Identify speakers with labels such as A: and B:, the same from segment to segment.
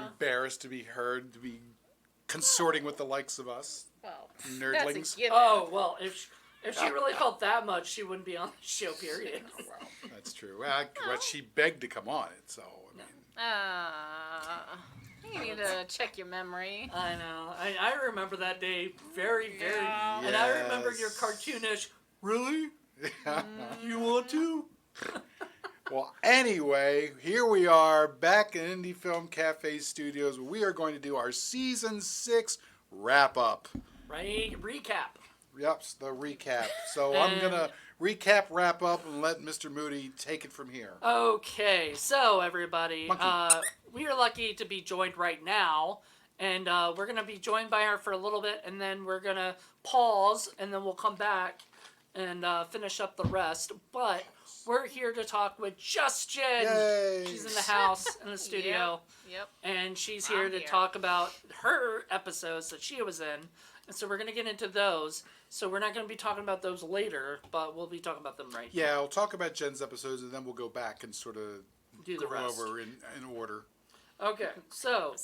A: embarrassed to be heard, to be consorting with the likes of us.
B: Well,
A: nerdlings.
B: that's a given.
C: Oh, well, if she really felt that much, she wouldn't be on the show, period.
A: Oh, well, that's true. Well, she begged to come on it, so, I mean.
B: You need to check your memory.
C: I know. I remember that day very, very...
B: Yeah.
C: And I remember your cartoonish, really? You want to?
A: Well, anyway, here we are back in Indie Film Cafe Studios where we are going to do our Season 6 wrap-up.
C: Right? Recap.
A: Yep, the recap. So I'm going to recap, wrap up, and let Mr. Moody take it from here.
C: Okay, so everybody, we are lucky to be joined right now, and we're going to be joined by her for a little bit, and then we're going to pause, and then we'll come back and finish up the rest. But we're here to talk with Just Jenn.
A: Yay.
C: She's in the house, in the studio,
B: Yep.
C: and she's here to talk about her episodes that she was in. And so we're going to get into those. So we're not going to be talking about those later, but we'll be talking about them right now.
A: Yeah, we'll talk about Jen's episodes, and then we'll go back and sort of
C: Do the
A: go
C: rest.
A: over in order.
C: Okay, so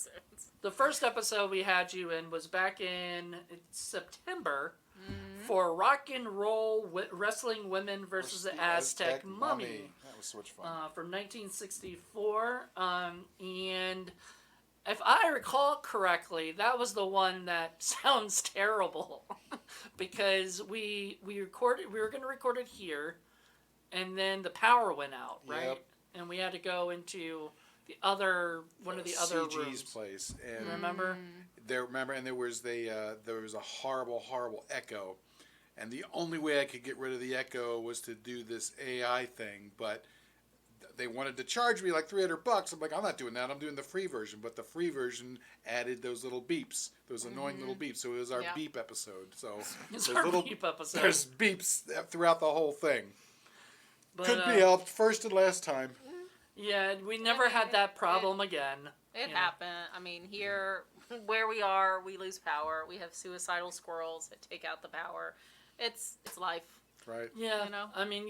C: the first episode we had you in was back in September for Rock and Roll Wrestling Women versus the Aztec Mummy.
A: That was so much fun.
C: From 1964. And if I recall correctly, that was the one that sounds terrible because we were going to record it here, and then the power went out, right?
A: Yep.
C: And we had to go into one of the other
A: CG's
C: rooms.
A: place, and
C: Remember?
A: there was a horrible echo, and the only way I could get rid of the echo was to do this AI thing, but they wanted to charge me like $300. I'm like, I'm not doing that. I'm doing the free version. But the free version added those little beeps, those annoying little beeps. So it was our beep episode. So
C: It's our beep episode.
A: There's beeps throughout the whole thing.
C: But,
A: Could be helped. First and last time.
C: Yeah, we never had that problem again.
B: It happened. I mean, here, where we are, we lose power. We have suicidal squirrels that take out the power. It's life.
A: Right.
C: Yeah,
B: You know?
C: I mean,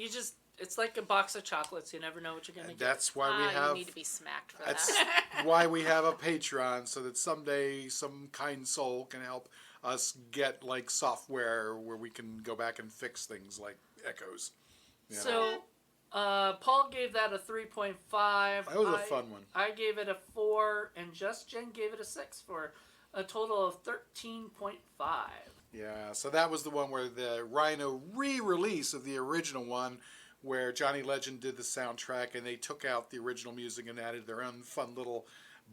C: it's like a box of chocolates. You never know what you're going to get.
A: That's why we have.
B: You need to be smacked for
A: That's
B: that.
A: why we have a Patreon, so that someday some kind soul can help us get like software where we can go back and fix things like echoes. You know?
C: So, Paul gave that a 3.5.
A: That was a fun one.
C: I gave it a 4, and Just Jenn gave it a 6 for a total of 13.5.
A: Yeah, so that was the one where the Rhino re-release of the original one, where Johnny Legend did the soundtrack, and they took out the original music and added their own fun little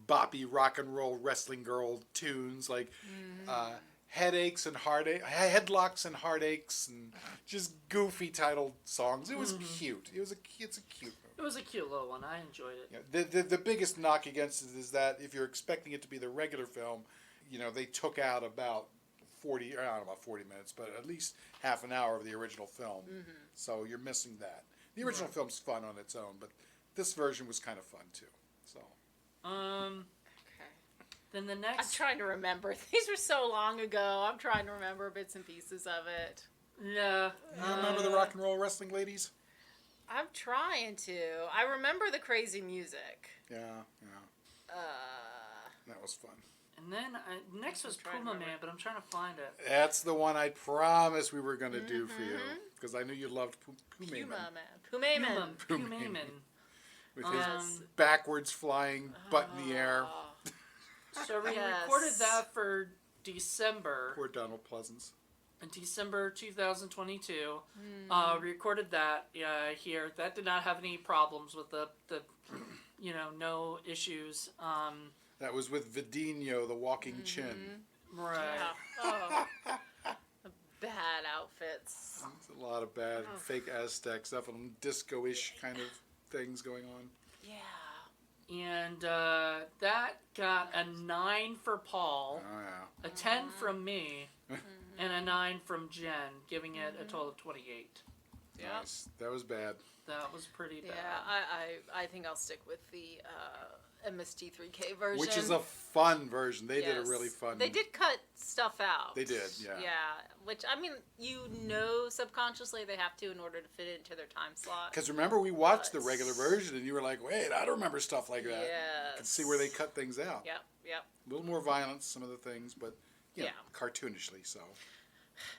A: boppy rock and roll wrestling girl tunes like headlocks and heartaches, and just goofy titled songs. It was cute. It's a cute movie.
C: It was a cute little one. I enjoyed it.
A: Yeah, the biggest knock against it is that if you're expecting it to be the regular film, they took out about 40 minutes, but at least half an hour of the original film. So you're missing that. The original film's fun on its own, but this version was kind of fun too. So.
B: Okay.
C: Then the
B: I'm
C: next.
B: trying to remember. These were so long ago. I'm trying to remember bits and pieces of it.
C: Yeah.
A: You remember the rock and roll wrestling ladies?
B: I'm trying to. I remember the crazy music.
A: Yeah. That was fun.
C: And then next was
B: trying to
C: Puma
B: remember.
C: Man, but I'm trying to find it.
A: That's the one I promised we were going to do for you, because I knew you loved Puma
B: Pumayman.
C: Puma.
A: with his backwards flying butt in the air.
C: So we
B: Yes.
C: recorded that for December.
A: Poor Donald Pleasance.
C: In December 2022. We recorded that here. That did not have any problems with the no issues.
A: That was with Vidinho, the walking chin.
C: Right.
B: Yeah. Oh. Bad outfits.
A: There's a lot of bad fake Aztec stuff and disco-ish kind of things going on.
B: Yeah.
C: And that got a 9 for Paul,
A: Oh, yeah.
C: a 10 from me, and a 9 from Jen, giving it a total of 28.
B: Yeah.
A: Nice. That was bad.
C: That was pretty bad.
B: Yeah, I think I'll stick with the MST3K version.
A: which is a fun version. They did a really fun.
B: They did cut stuff out.
A: They did, yeah.
B: Yeah, which I mean, subconsciously they have to in order to fit it into their time slot.
A: Because remember, we watched the regular version, and you were like, "Wait, I don't remember stuff like that."
B: Yes.
A: You can see where they cut things out.
B: Yep.
A: A little more violence, some of the things, but you know,
B: Yeah.
A: cartoonishly. So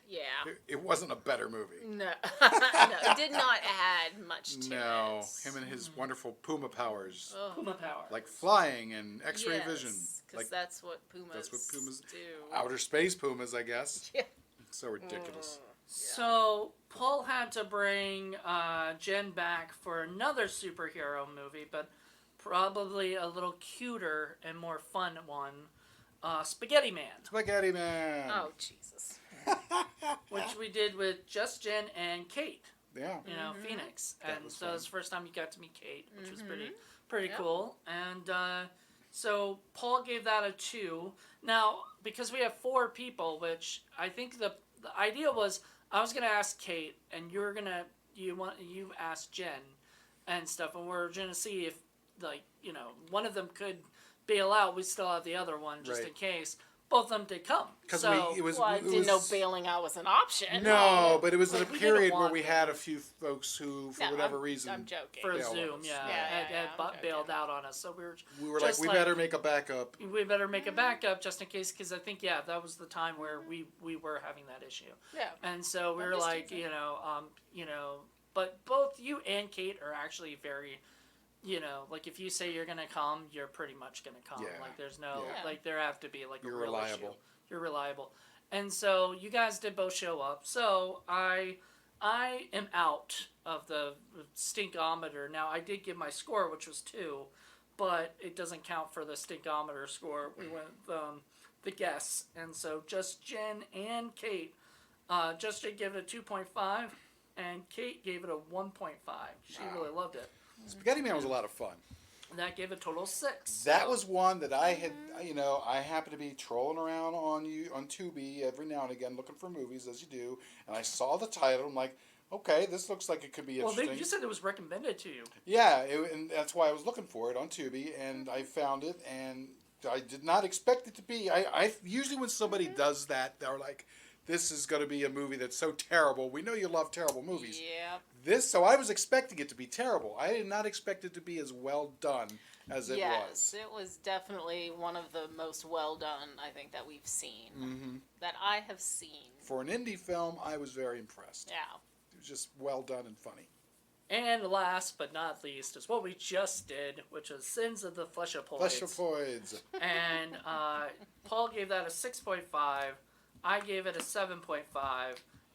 B: Yeah.
A: it wasn't a better movie.
B: No, it did not add much to it.
A: No, him and his wonderful Puma powers,
B: Oh.
C: Puma power.
A: like flying and X-ray vision,
B: because
A: like
B: that's what Pumas do.
A: outer space Pumas, I guess.
B: Yeah.
A: So ridiculous.
C: So Paul had to bring Jen back for another superhero movie, but probably a little cuter and more fun one, Spaghetti Man,
A: Spaghetti Man.
B: Oh Jesus.
C: which we did with Just Jen and Kate.
A: Yeah.
C: You know, Phoenix,
A: That
C: and
A: was
C: so it was the
A: fun.
C: first time you got to meet Kate, which was pretty
B: Yep.
C: cool. And so Paul gave that a 2. Now, because we have 4 people, which I think the idea was, I was gonna ask Kate, and you asked Jen, and stuff, and we're gonna see if, like, you know, one of them could bail out. We still have the other one just
A: Right.
C: in case. Both of them did come.
A: Because
C: So
A: it was.
B: Well, I
A: it
B: didn't
A: was,
B: know bailing out was an option.
A: No, but it was in a
C: We didn't
A: period where
C: want
A: we
C: to.
A: had a few folks who, for
B: No,
A: whatever
B: I'm
A: reason,
B: joking.
C: for
A: bailed on
C: Zoom,
A: us.
C: yeah,
B: Yeah, I'm
C: had bailed
B: joking.
C: out on us. So
A: we were like,
C: just
A: we
C: like-
A: better make a backup.
C: we better make a backup just in case, because I think that was the time where we were having that issue,
B: Yeah.
C: and so we
B: I'm
C: were
B: just
C: like,
B: teasing.
C: but both you and Kate are actually very, like if you say you're gonna come, you're pretty much gonna come.
A: Yeah.
C: Like there's no
B: Yeah.
C: like there have to be like
A: You're
C: a real
A: reliable.
C: issue. You're reliable, and so you guys did both show up. So I am out of the stinkometer. Now I did give my score, which was 2. But it doesn't count for the stinkometer score. We went the guests, and so just Jen and Kate. Just Jen gave it a 2.5, and Kate gave it a 1.5. She really loved it.
A: Spaghetti Man was a lot of fun.
C: And that gave a total of 6.
A: That was one that I had, I happen to be trolling around on Tubi every now and again looking for movies, as you do, and I saw the title. I'm like, okay, this looks like it could be
C: Well,
A: interesting.
C: you said it was recommended to you.
A: Yeah, and that's why I was looking for it on Tubi, and I found it, and I did not expect it to be. I usually when somebody does that, they're like, this is going to be a movie that's so terrible. We know you love terrible movies.
B: Yep.
A: So I was expecting it to be terrible. I did not expect it to be as well done as it
B: Yes,
A: was.
B: it was definitely one of the most well done I think that we've seen.
A: Mm-hmm.
B: That I have seen.
A: For an indie film, I was very impressed.
B: Yeah.
A: It was just well done and funny.
C: And last but not least is what we just did, which was Sins of the Fleshopoids.
A: Fleshopoids.
C: And Paul gave that a 6.5. I gave it a 7.5.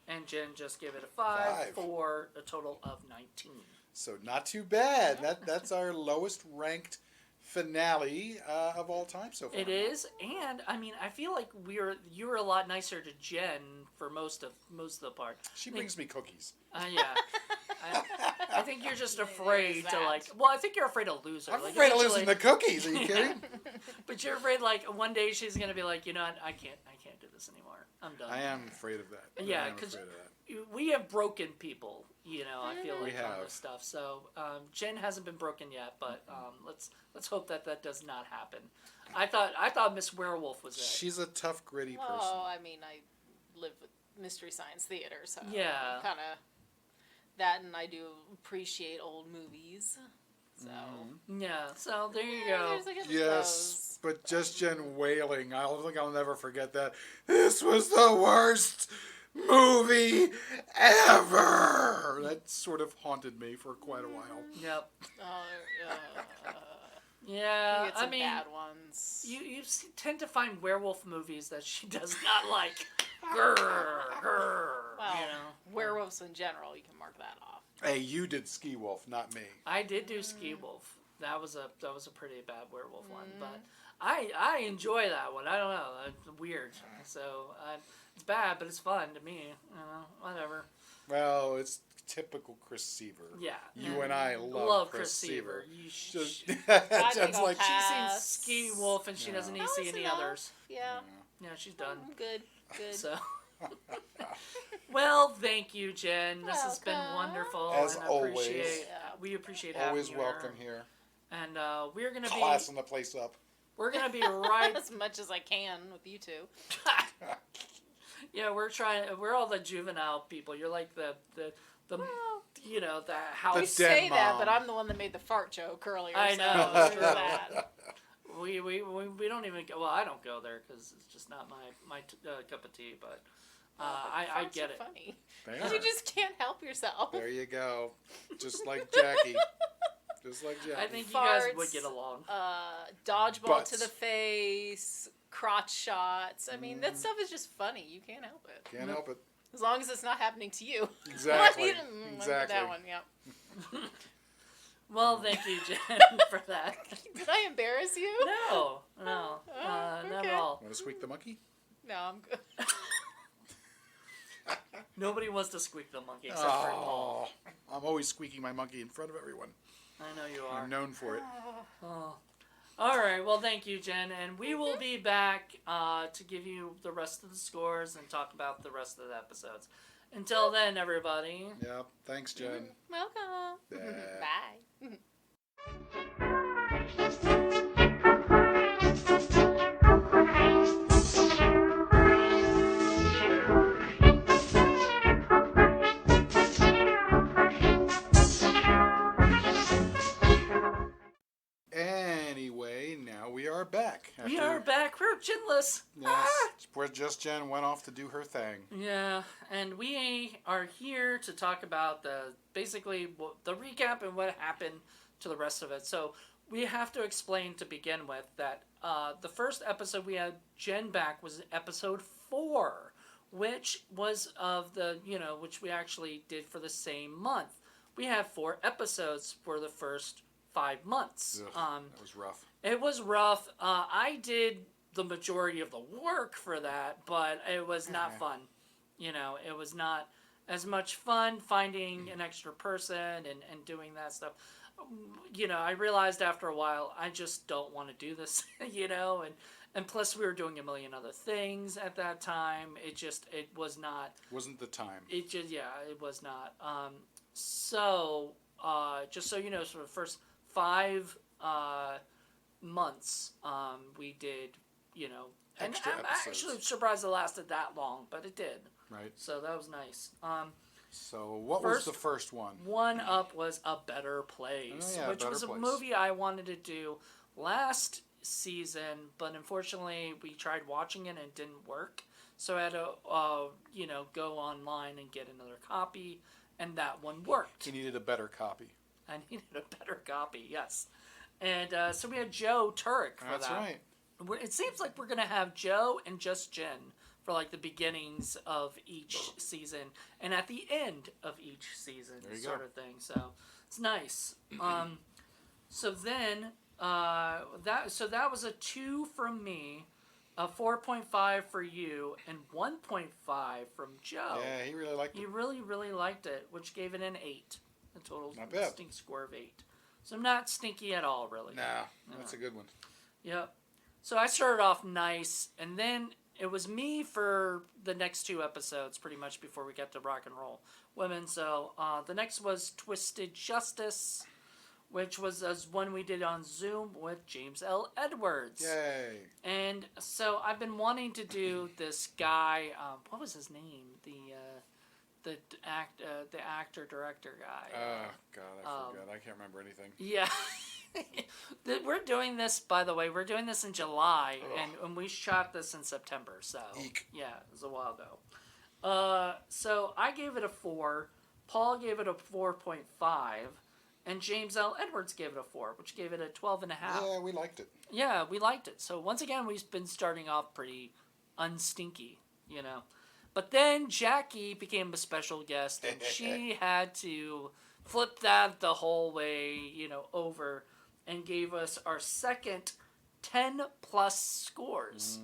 C: And Jen just gave it a 5 for a total of 19.
A: So not too bad. That's our lowest ranked finale of all time so far.
C: It is, and I mean, I feel like you were a lot nicer to Jen for most of the part.
A: She brings me cookies.
C: Yeah. I think you're just afraid to
B: that.
C: Well, I think you're afraid to lose her.
A: I'm
C: Like,
A: afraid of
C: eventually-
A: losing the cookies. Are you kidding?
C: But you're afraid like one day she's gonna be like, you know what, I can't do this anymore. I'm done.
A: I am afraid of that.
C: Yeah,
A: I am
C: 'cause
A: afraid of that.
C: We have broken people, I feel
A: We
C: like on
A: have.
C: this stuff. So Jen hasn't been broken yet, but let's hope that does not happen. I thought Miss Werewolf was it.
A: She's a tough, gritty person.
B: Oh, I mean, I live with Mystery Science Theater, so
C: Yeah.
B: kind of that, and I do appreciate old movies. So
C: Yeah, so there you
B: yeah,
C: go.
B: there's a good
A: Yes, but just Jen wailing. I don't think I'll never forget that. This was the worst movie ever. That sort of haunted me for quite a while.
C: Yep.
B: you
C: Yeah,
B: get some
C: I mean,
B: bad ones.
C: you tend to find werewolf movies that she does not like. Grrr.
B: Well,
C: You know.
B: werewolves in general, you can mark that off.
A: Hey, you did Ski Wolf, not me.
C: I did do Ski Wolf. That was a pretty bad werewolf one, but I enjoy that one. I don't know, it's weird. So it's bad, but it's fun to me. Whatever.
A: Well, it's typical Chris Seaver.
C: Yeah.
A: You and I love Chris Seaver.
C: You
A: Just,
B: think
A: Jen's
B: I'll
A: like,
B: pass.
C: She's seen Ski Wolf and she
A: Yeah.
C: doesn't need to
B: That
C: see
B: was
C: any
B: enough.
C: others.
B: Yeah,
C: Yeah, she's done.
B: good.
C: So, well, thank you, Jen. This has been
B: Welcome.
C: wonderful.
A: As
C: and
A: always.
C: we appreciate having
A: always
C: you
A: welcome
C: here.
A: here.
C: and we're gonna be
A: Classing the place up.
C: we're gonna be right.
B: As much as I can with you two.
C: Yeah, we're all the juvenile people. You're like the
B: Well,
C: the house.
B: you
A: dead
B: say that,
A: mom.
B: but I'm the one that made the fart joke earlier.
C: I
B: so
C: know.
B: there's that.
C: We don't even go. Well, I don't go there because it's just not my cup of tea. But I
B: Farts
C: get
B: are
C: it.
B: Funny.
A: They
B: 'Cause
A: are.
B: you just can't help yourself.
A: There you go. Just like Jackie. Just like Jackie.
C: I think you guys
B: Farts,
C: would get along.
B: Dodgeball
A: Butts.
B: to the face, crotch shots. I mean, that stuff is just funny. You can't help it.
A: Can't help it.
B: As long as it's not happening to you.
A: Exactly.
B: Exactly. That one, yep.
C: Well, thank you, Jen, for that.
B: Did I embarrass you?
C: No,
B: Oh,
C: not
B: okay.
C: at all.
A: Want to squeak the monkey?
B: No, I'm good.
C: Nobody wants to squeak the monkey except for Paul.
A: Oh, I'm always squeaking my monkey in front of everyone.
C: I know you are.
A: I'm known for it.
C: Oh. All right. Well, thank you, Jen, and we will be back to give you the rest of the scores and talk about the rest of the episodes. Until then, everybody.
A: Yep. Thanks, Jen.
B: Welcome.
A: Yeah.
B: Bye.
A: Anyway, now we are back.
C: We are back. We're Jinless.
A: Yes, where Just Jen went off to do her thing.
C: Yeah, and we are here to talk about the recap and what happened to the rest of it. So we have to explain to begin with that the first episode we had Jen back was episode 4, which was which we actually did for the same month. We have 4 episodes for the first 5 months.
A: Ugh, that was rough.
C: It was rough. I did the majority of the work for that, but it was not fun. It was not as much fun finding an extra person and doing that stuff. I realized after a while, I just don't want to do this, and plus we were doing a million other things at that time. It was not.
A: Wasn't the time.
C: It was not. So, just so you know, for the first 5 months, we did, and
A: Extra
C: I'm
A: episodes.
C: actually surprised it lasted that long, but it did.
A: Right.
C: So that was nice.
A: So what was the first one?
C: One Up was A Better Place,
A: Oh, yeah,
C: which
A: Better
C: was a
A: Place.
C: movie I wanted to do last season, but unfortunately we tried watching it and it didn't work. So I had to, go online and get another copy, and that one worked.
A: He needed a better copy.
C: I needed a better copy, yes. And so we had Joe Turek for
A: That's
C: that.
A: right.
C: It seems like we're going to have Joe and Just Jen for like the beginnings of each season and at the end of each season sort of thing. So it's nice. So then that was a 2 from me, a 4.5 for you, and 1.5 from Joe.
A: Yeah, he really liked it.
C: He really, really liked it, which gave it an 8. A total
A: Not bad.
C: stink score of 8. So not stinky at all, really.
A: Nah, that's a good one.
C: Yep. So I started off nice, and then it was me for the next 2 episodes, pretty much before we got to Rock and Roll Women. So the next was Twisted Justice, which was one we did on Zoom with James L. Edwards.
A: Yay.
C: And so I've been wanting to do this guy. What was his name? The actor director guy.
A: God, I forgot. I can't remember anything.
C: Yeah. We're doing this, by the way, we're doing this in July, and we shot this in September, so
A: Eek.
C: yeah, it was a while ago. So I gave it a 4, Paul gave it a 4.5, and James L. Edwards gave it a 4, which gave it a 12.5.
A: Yeah, we liked it.
C: Yeah, we liked it. So once again, we've been starting off pretty unstinky, But then Jackie became a special guest, and she had to flip that the whole way, over, and gave us our second 10+ scores,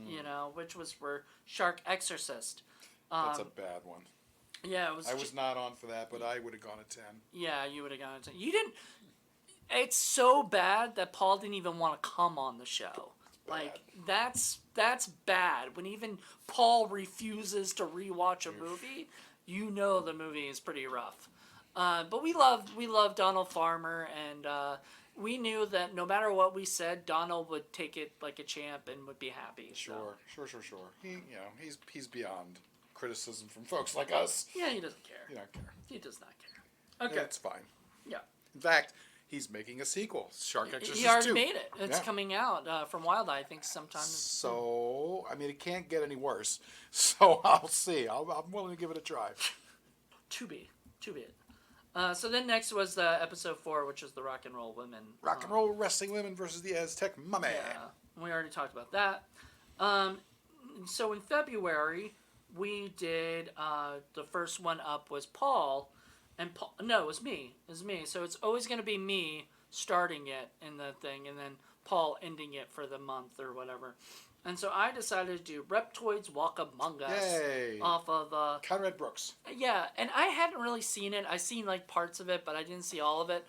C: which was for Shark Exorcist.
A: That's a bad one.
C: Yeah, it was.
A: I was not on for that, but I would have gone a 10.
C: Yeah, you would have gone to. You didn't. It's so bad that Paul didn't even want to come on the show. Like that's bad. When even Paul refuses to rewatch a movie, the movie is pretty rough. But we love Donald Farmer, we knew that no matter what we said, Donald would take it like a champ and would be happy.
A: Sure. He's beyond criticism from folks like us.
C: Yeah, he doesn't care.
A: He don't care.
C: He does not care. Okay.
A: It's fine.
C: Yeah.
A: In fact, he's making a sequel, Shark Exorcist 2.
C: He already made it. It's coming out from Wild Eye, I think, sometime.
A: So, I mean, it can't get any worse. So, I'll see. I'm willing to give it a try.
C: To be it. So then next was episode 4, which is the Rock and Roll Women.
A: Rock and Roll Wrestling Women versus the Aztec Mummy.
C: Yeah, we already talked about that. So in February, we did the first one up was Paul, and Paul, no, it was me. So it's always going to be me starting it in the thing, and then Paul ending it for the month or whatever. And so I decided to do Reptoids Walk Among Us.
A: Yay.
C: Off of
A: Conrad Brooks.
C: Yeah, and I hadn't really seen it. I seen like parts of it, but I didn't see all of it.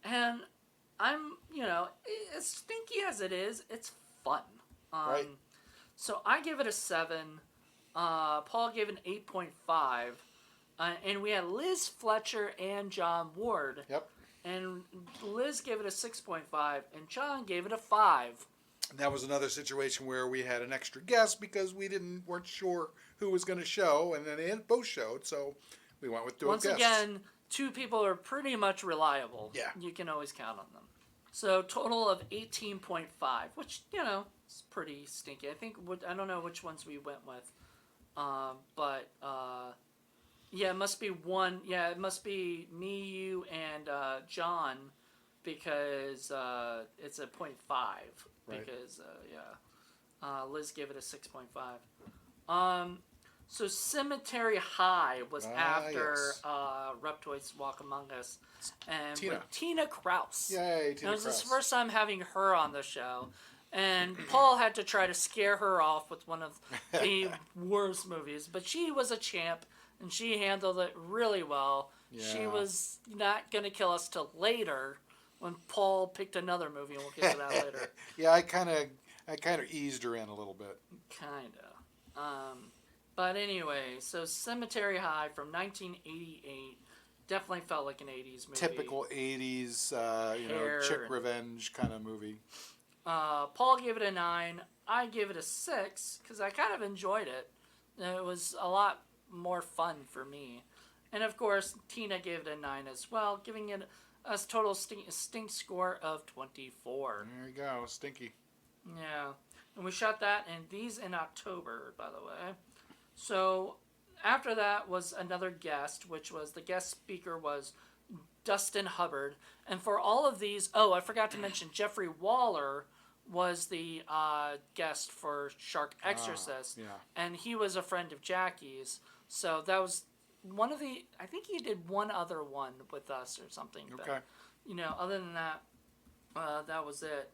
C: And I'm, as stinky as it is, it's fun.
A: Right.
C: So I give it a 7. Paul gave it an 8.5. And we had Liz Fletcher and John Ward.
A: Yep.
C: And Liz gave it a 6.5, and John gave it a 5.
A: That was another situation where we had an extra guest because we weren't sure who was going to show, and then they both showed, so we went with dual guests.
C: Once again, 2 people are pretty much reliable.
A: Yeah.
C: You can always count on them. So total of 18.5, which, is pretty stinky. I don't know which ones we went with. But it must be one. Yeah, it must be me, you, and John, because it's a 0.5.
A: Right.
C: Because Liz gave it a 6.5. So Cemetery High was after
A: yes.
C: Reptoids Walk Among Us, and
A: Tina.
C: with Tina Kraus.
A: Yay, Tina
C: It was
A: Kraus.
C: the first time having her on the show. And Paul had to try to scare her off with one of the worst movies. But she was a champ, and she handled it really well.
A: Yeah.
C: She was not going to kill us till later when Paul picked another movie, and we'll get to that later.
A: Yeah, I kind of eased her in a little bit.
C: Kind of. But anyway, so Cemetery High from 1988 definitely felt like an 80s movie.
A: Typical 80s, chick revenge kind of movie.
C: Paul gave it a 9. I gave it a 6 because I kind of enjoyed it. It was a lot more fun for me. And of course, Tina gave it a 9 as well, giving it a total stink score of 24.
A: There you go, stinky.
C: Yeah. And we shot that in October, by the way. So after that was another guest, which was the guest speaker was Dustin Hubbard. And for all of these, I forgot to mention Jeffrey Waller was the guest for Shark Exorcist.
A: Yeah.
C: And he was a friend of Jackie's. So that was one of the, I think he did one other one with us or something.
A: Okay.
C: But, other than that, that was it.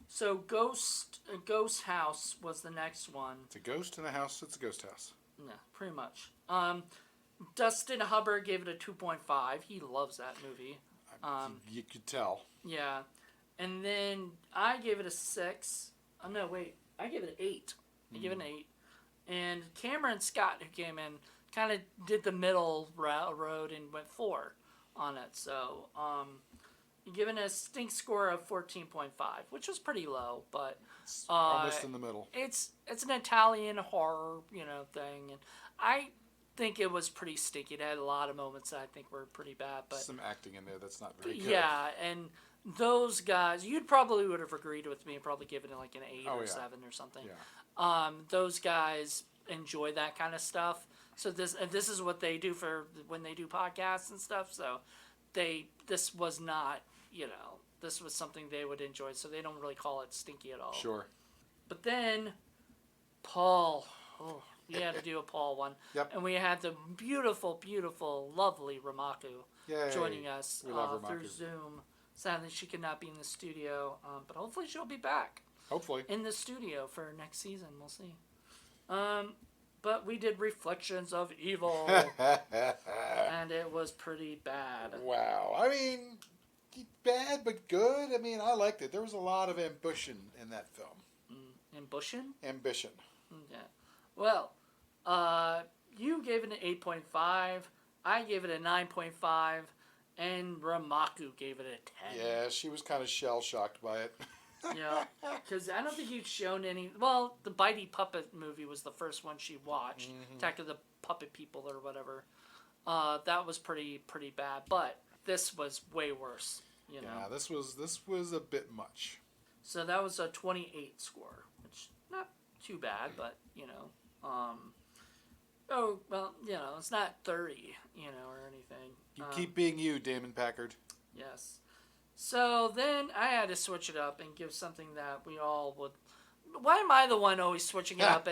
C: So Ghost House was the next one.
A: It's a ghost in a house. It's a ghost house.
C: Yeah, pretty much. Dustin Hubbard gave it a 2.5. He loves that movie.
A: You could tell.
C: Yeah. And then I gave it a 6. Oh, no, wait. I gave it an 8. I gave it an 8. And Cameron Scott, who came in, kind of did the middle road and went 4 on it. So, given a stink score of 14.5, which was pretty low, but
A: It's almost in the middle.
C: it's an Italian horror, thing, and I think it was pretty stinky. It had a lot of moments that I think were pretty bad, but
A: Some acting in there that's not very good.
C: yeah, and those guys, you'd probably would have agreed with me and probably given it like an 8 or 7 or something.
A: Yeah.
C: Those guys enjoy that kind of stuff. So this is what they do for when they do podcasts and stuff. So this was not, this was something they would enjoy. So they don't really call it stinky at all.
A: Sure.
C: But then Paul, we had to do a Paul one.
A: Yep.
C: And we had the beautiful, beautiful, lovely Ramaku
A: Yay.
C: joining us
A: We love
C: through
A: Ramaku.
C: Zoom. Sadly, she could not be in the studio, but hopefully she'll be back
A: Hopefully.
C: in the studio for next season. We'll see. But we did Reflections of Evil, and it was pretty bad.
A: Wow. I mean, bad but good. I mean, I liked it. There was a lot of ambition in that film.
C: Ambition?
A: Ambition.
C: Yeah. Well, you gave it an 8.5. I gave it a 9.5. and Ramaku gave it a 10.
A: Yeah, she was kind of shell-shocked by it.
C: Yeah, because I don't think you'd shown any. Well, the Bitey Puppet movie was the first one she watched. Attack of the Puppet People or whatever. That was pretty bad, but this was way worse. You know.
A: Yeah, this was a bit much.
C: So that was a 28 score, which not too bad, but you know, oh well, you know, it's not 30, you know, or anything.
A: You keep being you, Damon Packard.
C: Yes. So then I had to switch it up and give something that we all would. Why am I the one always switching it up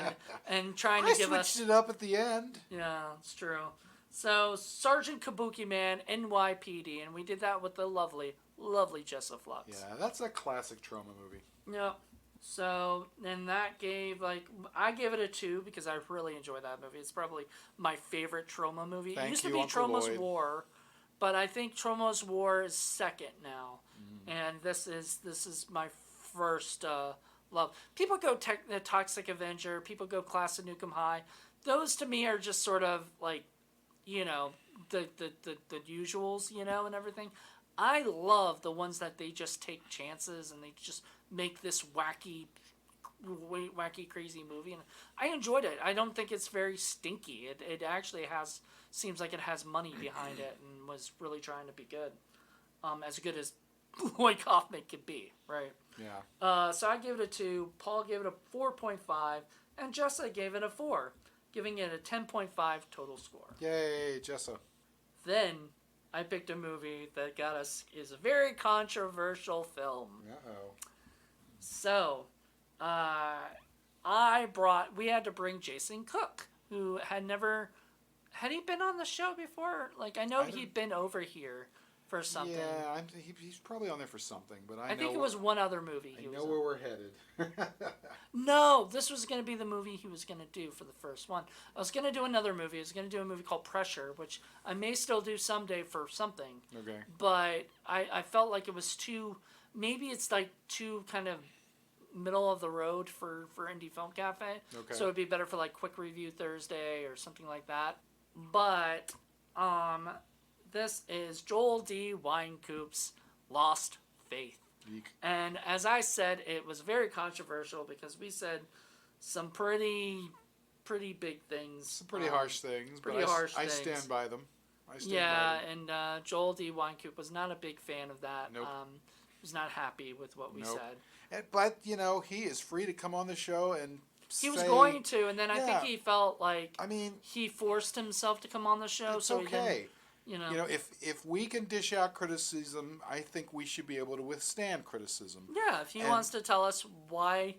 C: and trying to give us?
A: I switched it up at the end.
C: Yeah, it's true. So Sergeant Kabuki Man, NYPD, and we did that with the lovely Jessa Flux.
A: Yeah, that's a classic trauma movie.
C: Yep. So, and that gave, I gave it a 2 because I really enjoy that movie. It's probably my favorite trauma movie.
A: Thank
C: It used
A: you,
C: to be
A: Uncle
C: Trauma's
A: Lloyd.
C: War, but I think Trauma's War is second now. And this is my first love. People go the Toxic Avenger, people go Class of Nukem High. Those to me are just sort of like, you know, the usuals, you know, and everything. I love the ones that they just take chances and they just make this wacky, crazy movie. And I enjoyed it. I don't think it's very stinky. It actually seems like it has money behind it and was really trying to be good. As good as Lloyd Kaufman could be, right?
A: Yeah.
C: So I gave it a 2. Paul gave it a 4.5. And Jessa gave it a 4, giving it a 10.5 total score.
A: Yay, Jessa.
C: Then I picked a movie that is a very controversial film.
A: Uh-oh.
C: So, we had to bring Jason Cook, who had he been on the show before? Like, I know he'd been over here for something.
A: Yeah, he's probably on there for something, but I
C: think it was one other movie
A: I know where we're headed.
C: No, this was going to be the movie he was going to do for the first one. I was going to do another movie. I was going to do a movie called Pressure, which I may still do someday for something.
A: Okay.
C: But I felt like it was too, maybe it's like too kind of middle of the road for Indie Film Cafe.
A: Okay.
C: So it'd be better for like Quick Review Thursday or something like that. But this is Joel D. Winecoop's Lost Faith.
A: Eek.
C: And as I said, it was very controversial because we said some pretty big things.
A: Some pretty harsh things, but I stand by them.
C: And Joel D. Winecoop was not a big fan of that.
A: Nope.
C: Was not happy with what we said.
A: But, you know, he is free to come on the show and
C: He was going to, and then I
A: Yeah.
C: think he felt like
A: I mean,
C: he forced himself to come on the show.
A: it's
C: so he
A: okay.
C: didn't, you know.
A: You know, if we can dish out criticism, I think we should be able to withstand criticism.
C: Yeah, if he wants to tell us why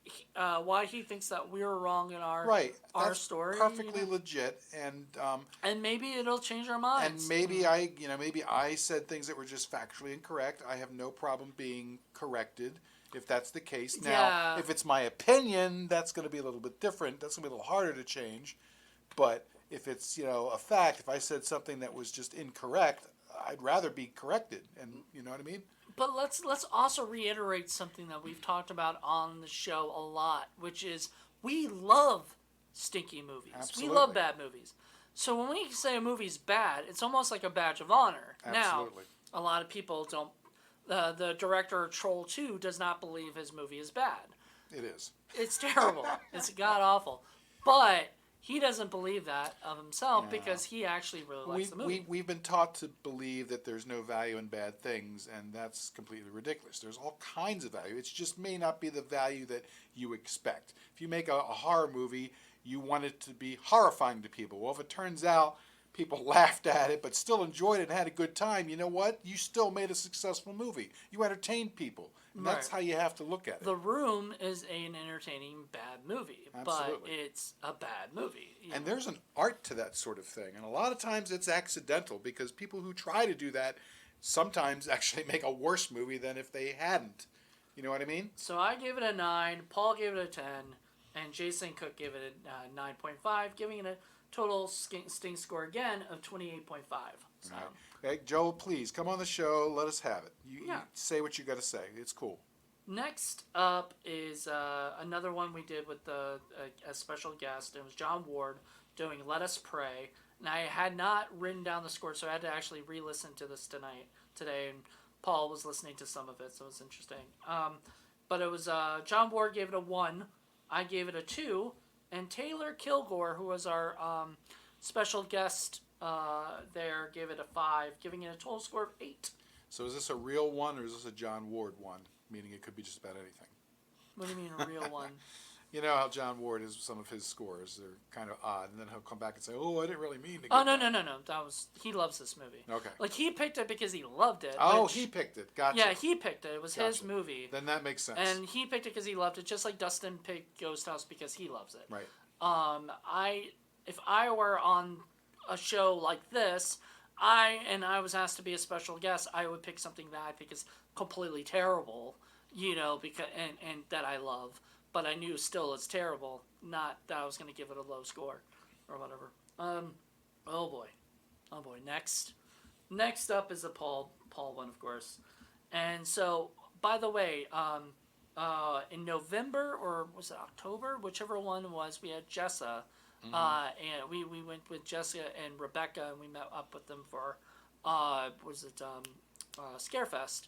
C: he thinks that we were wrong in our
A: That's
C: story,
A: perfectly legit, and
C: maybe it'll change our minds.
A: and maybe I said things that were just factually incorrect. I have no problem being corrected if that's the case. Now,
C: Yeah.
A: if it's my opinion, that's going to be a little bit different. That's going to be a little harder to change. But if it's, you know, a fact, if I said something that was just incorrect, I'd rather be corrected. And you know what I mean?
C: But let's also reiterate something that we've talked about on the show a lot, which is we love stinky movies.
A: Absolutely.
C: We love bad movies. So when we say a movie's bad, it's almost like a badge of honor.
A: Absolutely.
C: Now, a lot of people don't. The director of Troll 2 does not believe his movie is bad.
A: It is.
C: It's terrible. It's god awful. But he doesn't believe that of himself because he actually really likes the movie.
A: We've been taught to believe that there's no value in bad things, and that's completely ridiculous. There's all kinds of value. It just may not be the value that you expect. If you make a horror movie, you want it to be horrifying to people. Well, if it turns out people laughed at it but still enjoyed it and had a good time, you know what? You still made a successful movie. You entertained people. And that's how you have to look at it.
C: The Room is an entertaining bad movie,
A: Absolutely.
C: but it's a bad movie.
A: And there's an art to that sort of thing. And a lot of times it's accidental because people who try to do that sometimes actually make a worse movie than if they hadn't. You know what I mean?
C: So I gave it a 9, Paul gave it a 10, and Jason Cook gave it a 9.5, giving it a total Sting score again of 28.5. So.
A: Right. Okay, Joel, please come on the show. Let us have it. You say what you got to say. It's cool.
C: Next up is another one we did with a special guest. It was John Ward doing Let Us Pray. and I had not written down the score, so I had to actually re-listen to this today, and Paul was listening to some of it, so it was interesting. But it was John Ward gave it a 1, I gave it a 2, and Taylor Kilgore, who was our special guest there, gave it a 5, giving it a total score of 8.
A: So is this a real one or is this a John Ward one? Meaning it could be just about anything.
C: What do you mean a real one?
A: You know how John Ward is, some of his scores are kind of odd, and then he'll come back and say, "Oh, I didn't really mean to."
C: Oh no. He loves this movie.
A: Okay.
C: Like he picked it because he loved it.
A: Oh, he picked it. Gotcha.
C: Yeah, he picked it. It was his
A: Gotcha.
C: movie.
A: Then that makes sense.
C: And he picked it because he loved it, just like Dustin picked Ghost House because he loves it.
A: Right.
C: If I were on a show like this, I was asked to be a special guest, I would pick something that I think is completely terrible, because and that I love, but I knew still it's terrible, not that I was going to give it a low score or whatever. Oh boy. Next up is the Paul one, of course. And so, by the way, in November, or was it October, whichever one it was, we had Jessa. And we went with Jessica and Rebecca, and we met up with them for Scarefest,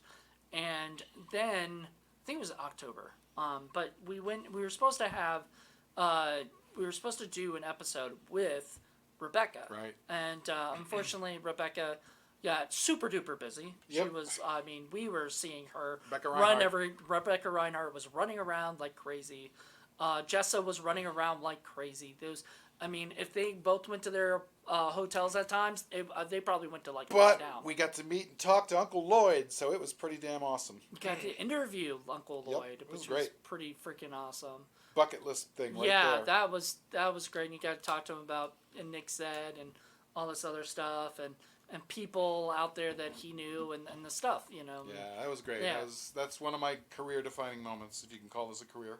C: and then I think it was October. But we were supposed to have we were supposed to do an episode with Rebecca,
A: Right.
C: And unfortunately, Rebecca got super duper busy.
A: Yep.
C: She was. I mean, we were seeing her
A: Rebecca
C: run
A: Reinhardt.
C: Rebecca Reinhardt was running around like crazy. Jessa was running around like crazy. If they both went to their hotels at times, they probably went to lie
A: But
C: down.
A: we got to meet and talk to Uncle Lloyd, so it was pretty damn awesome.
C: We got to interview Uncle Lloyd,
A: it was
C: which
A: great.
C: was pretty freaking awesome.
A: Bucket list thing right
C: Yeah,
A: there.
C: that was great. And you got to talk to him about and Nick said and all this other stuff and people out there that he knew and the stuff,
A: Yeah, that was great.
C: Yeah.
A: That's one of my career-defining moments, if you can call this a career.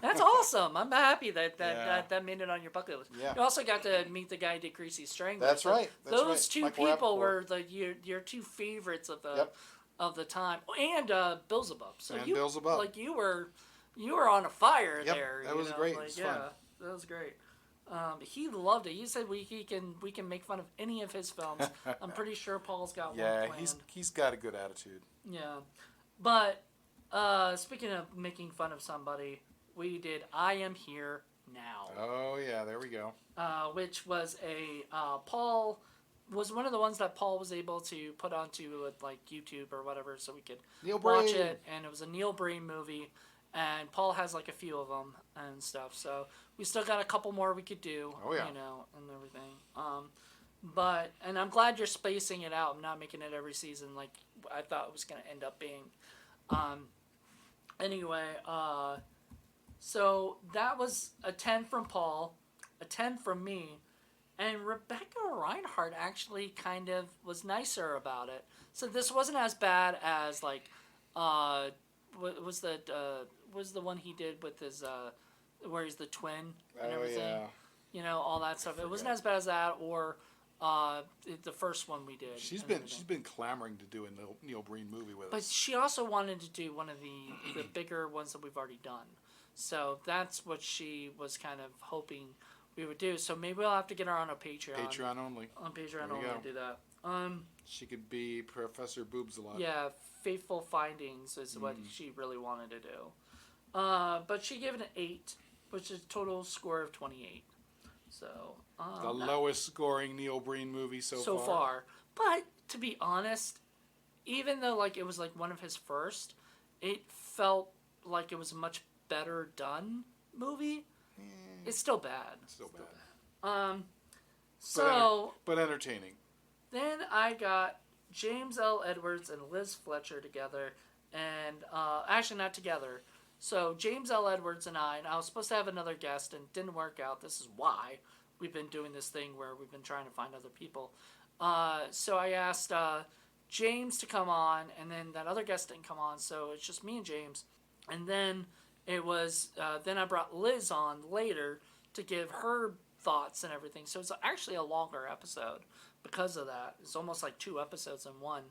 C: That's awesome. I'm happy that
A: Yeah.
C: made it on your bucket list.
A: Yeah.
C: You also got to meet the guy who did Greasy Strangler.
A: That's
C: So
A: right. That's
C: those
A: right.
C: two
A: Michael
C: people
A: Rappaport.
C: were your two favorites of the
A: Yep.
C: of the time, and Beelzebub. So
A: And
C: you
A: Beelzebub.
C: like you were on a fire
A: Yep,
C: there.
A: that was great. It was fun.
C: That was great. He loved it. He said we can make fun of any of his films. I'm pretty sure Paul's got one
A: Yeah,
C: planned.
A: he's got a good attitude.
C: Yeah, but speaking of making fun of somebody, we did I Am Here Now,
A: Oh yeah, there we go.
C: which was Paul was one of the ones that Paul was able to put onto like YouTube or whatever, so we could
A: Neil
C: watch
A: Breen.
C: it. And it was a Neil Breen movie, and Paul has like a few of them and stuff. So we still got a couple more we could do.
A: Oh, yeah.
C: And everything. And I'm glad you're spacing it out. I'm not making it every season like I thought it was going to end up being. Anyway, so that was a 10 from Paul, a 10 from me, and Rebecca Reinhardt actually kind of was nicer about it. So this wasn't as bad as like, was the one he did with his where he's the twin and
A: Oh
C: everything.
A: yeah.
C: All that stuff. It wasn't as bad as that, or the first one we did.
A: She's
C: and
A: been
C: everything.
A: she's been clamoring to do a Neil Breen movie with
C: But
A: us.
C: she also wanted to do one of the bigger ones that we've already done. So that's what she was kind of hoping we would do. So maybe we'll have to get her on a Patreon.
A: Patreon only.
C: On Patreon
A: There we
C: only
A: go.
C: to do that.
A: She could be Professor Boobs a lot.
C: Yeah, Faithful Findings is what she really wanted to do. But she gave it an 8, which is a total score of 28. So
A: The lowest scoring Neil Breen movie so
C: far. But to be honest, even though like it was like one of his first, it felt like it was a much better done movie. It's still bad.
A: Still bad.
C: So
A: But entertaining.
C: then I got James L. Edwards and Liz Fletcher together, and actually not together. So James L. Edwards and I was supposed to have another guest, and it didn't work out. This is why we've been doing this thing where we've been trying to find other people. So I asked James to come on, and then that other guest didn't come on, so it's just me and James. And then it was then I brought Liz on later to give her thoughts and everything. So it's actually a longer episode because of that. It's almost like 2 episodes in one.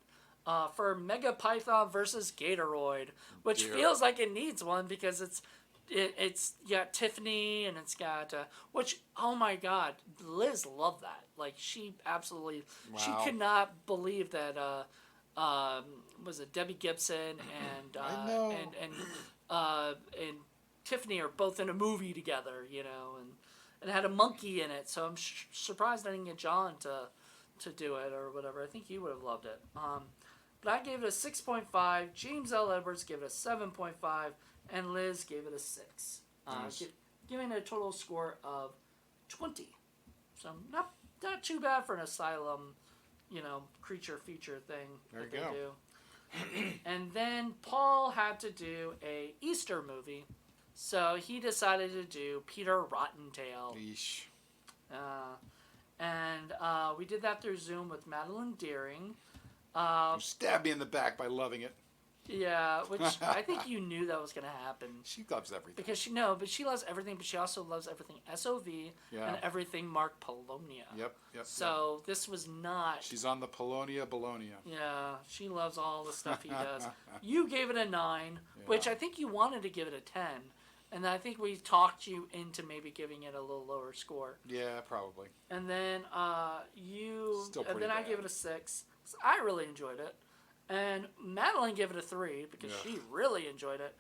C: For Mega Python versus Gatoroid, which
A: Dear.
C: feels like it needs one because it's it's got Tiffany, and it's got which, oh my God, Liz loved that. Like, she absolutely, she
A: Wow.
C: could not believe that was it Debbie Gibson and
A: I know.
C: and Tiffany are both in a movie together, and it had a monkey in it. So I'm surprised I didn't get John to do it or whatever. I think he would have loved it. But I gave it a 6.5. James L. Edwards gave it a 7.5, and Liz gave it a 6.
A: Nice.
C: Giving it a total score of 20. So not too bad for an asylum, creature feature thing
A: There
C: that
A: you
C: they
A: go.
C: do. And then Paul had to do a Easter movie, so he decided to do Peter Rottentail.
A: Yeesh.
C: And we did that through Zoom with Madeline Deering.
A: You stabbed me in the back by loving it.
C: Yeah, which I think you knew that was going to happen.
A: She loves everything.
C: Because she loves everything, but she also loves everything SOV and everything Mark Polonia.
A: Yep.
C: So this was not...
A: She's on the Polonia.
C: Yeah, she loves all the stuff he does. You gave it a 9, which I think you wanted to give it a 10. And I think we talked you into maybe giving it a little lower score.
A: Yeah, probably.
C: And then
A: Still pretty
C: I
A: bad.
C: gave it a 6. I really enjoyed it. And Madeline gave it a 3 because she really enjoyed it,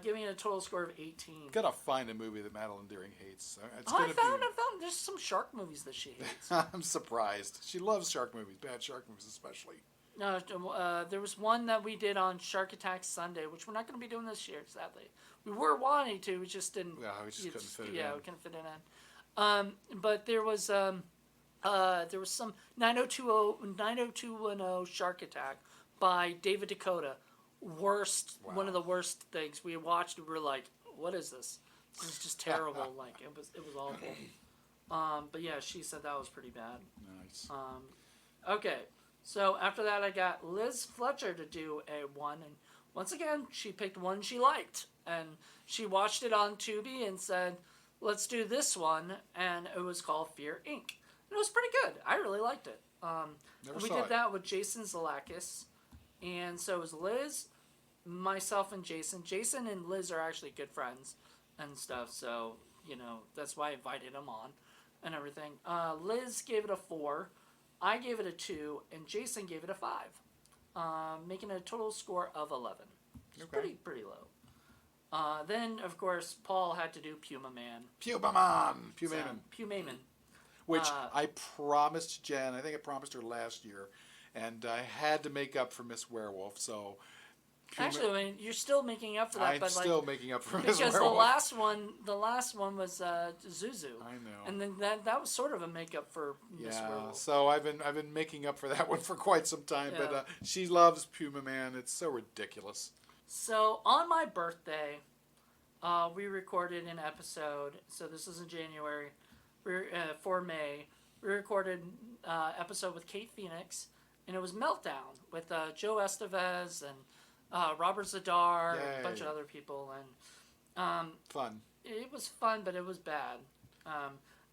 C: giving it a total score of 18.
A: Gotta find a movie that Madeline Deering hates.
C: I found there's some shark movies that she hates.
A: I'm surprised. She loves shark movies, bad shark movies especially.
C: No, there was one that we did on Shark Attack Sunday, which we're not going to be doing this year, sadly. We were wanting to, we just didn't.
A: Yeah, we just couldn't fit it in.
C: Yeah, we couldn't fit it in. But there was some 90210 Shark Attack by David Dakota. One of the worst things we watched. We were like, "What is this? This is just terrible." Like it was awful. But yeah, she said that was pretty bad.
A: Nice.
C: Okay, so after that, I got Liz Fletcher to do a 1, and once again, she picked one she liked, and she watched it on Tubi and said, "Let's do this one," and it was called Fear Inc. And it was pretty good. I really liked it. We did that with Jason Zalakis, and so it was Liz, myself, and Jason. Jason and Liz are actually good friends and stuff, so that's why I invited them on and everything. Liz gave it a 4. I gave it a 2, and Jason gave it a 5, making a total score of 11. It's pretty low. Then, of course, Paul had to do Puma Man.
A: Pumaman. Which I promised Jen. I think I promised her last year, and I had to make up for Miss Werewolf. So
C: actually, I mean, you're still making up for that.
A: I'm
C: but
A: still making up for Miss Werewolf.
C: Because the last one was Zuzu.
A: I know.
C: And then that was sort of a makeup for Miss Werewolf.
A: So I've been making up for that one for quite some time.
C: Yeah.
A: But she loves Puma Man. It's so ridiculous.
C: So on my birthday, we recorded an episode. So this is in January. For May, we recorded an episode with Kate Phoenix, and it was Meltdown with Joe Estevez and Robert Zadar and a bunch of other people. And
A: Fun.
C: It was fun, but it was bad.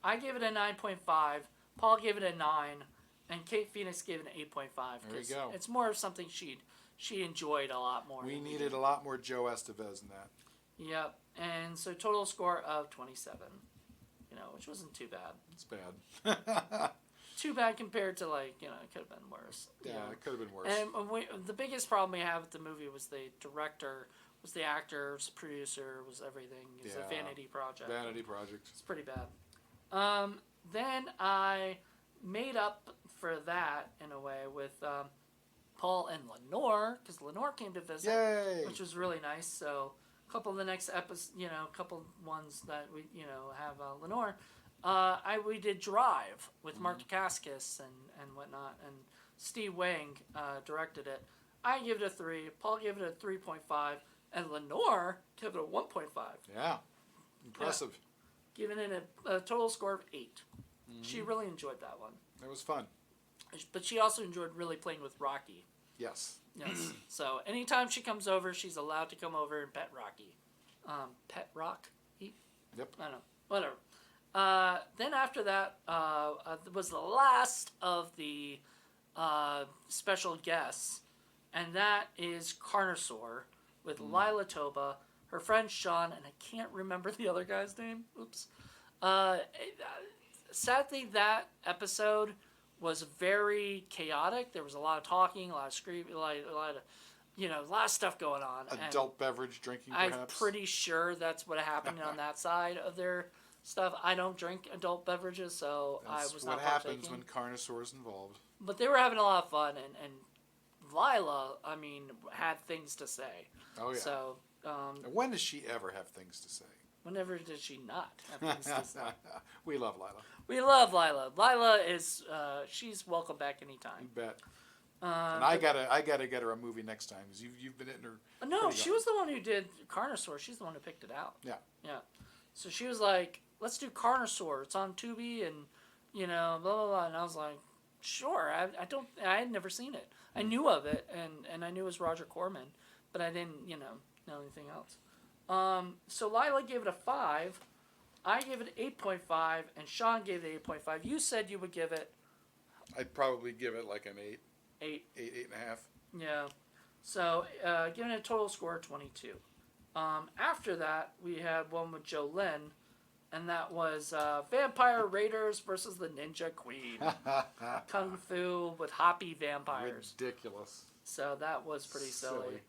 C: I gave it a 9.5. Paul gave it a 9, and Kate Phoenix gave it an 8.5.
A: There you go.
C: It's more of something she enjoyed a lot more.
A: We needed a lot more Joe Estevez in that.
C: Yep, and so total score of 27. Which wasn't too bad.
A: It's bad.
C: Too bad compared to it could have been worse.
A: Yeah, it could have been worse.
C: And the biggest problem we had with the movie was the director, was the actor, was the producer, was everything. It was a vanity project.
A: Vanity project.
C: It's pretty bad. Then I made up for that in a way with Paul and Lenore, because Lenore came to visit, which was really nice. So a couple of the next episodes, a couple ones that we, have Lenore. We did Drive with Mark Dacascos and whatnot, and Steve Wang directed it. I gave it a 3. Paul gave it a 3.5, and Lenore gave it a 1.5.
A: Yeah, impressive.
C: Yeah. Giving it a total score of 8. She really enjoyed that one.
A: It was fun.
C: But she also enjoyed really playing with Rocky.
A: Yes.
C: Yes. So anytime she comes over, she's allowed to come over and pet Rocky. Pet Rock?
A: Yep.
C: I don't know. Whatever. Then after that was the last of the special guests, and that is Carnosaur with Lila Toba, her friend Sean, and I can't remember the other guy's name. Oops. Uh, Sadly, that episode was very chaotic. There was a lot of talking, a lot of screaming, a lot of, a lot of stuff going on.
A: Adult beverage drinking,
C: I'm
A: perhaps?
C: pretty sure that's what happened on that side of their stuff. I don't drink adult beverages, so
A: That's
C: I was
A: what
C: not
A: happens
C: partaking.
A: when Carnosaur's involved.
C: But they were having a lot of fun, and Lila, I mean, had things to say.
A: Oh, yeah.
C: So,
A: When does she ever have things to say?
C: whenever did she not have things to say?
A: We love Lila.
C: We love Lila. Lila is, she's welcome back
A: You
C: anytime.
A: bet. And I gotta get her a movie next time because you've been hitting her.
C: No,
A: pretty
C: she
A: hard.
C: was the one who did Carnosaur. She's the one who picked it out.
A: Yeah.
C: Yeah. So she was like, let's do Carnosaur. It's on Tubi and, blah, blah, blah. And I was like, sure. I had never seen it. I knew of it and I knew it was Roger Corman, but I didn't, know anything else. So Lila gave it a 5. I gave it 8.5 and Sean gave it 8.5. You said you would give it
A: I'd probably give it like an 8.
C: 8.
A: 8.5.
C: Yeah. So, giving it a total score of 22. After that, we had one with Joe Lynn, and that was Vampire Raiders versus the Ninja Queen. Kung Fu with hoppy vampires.
A: Ridiculous.
C: So that was pretty silly.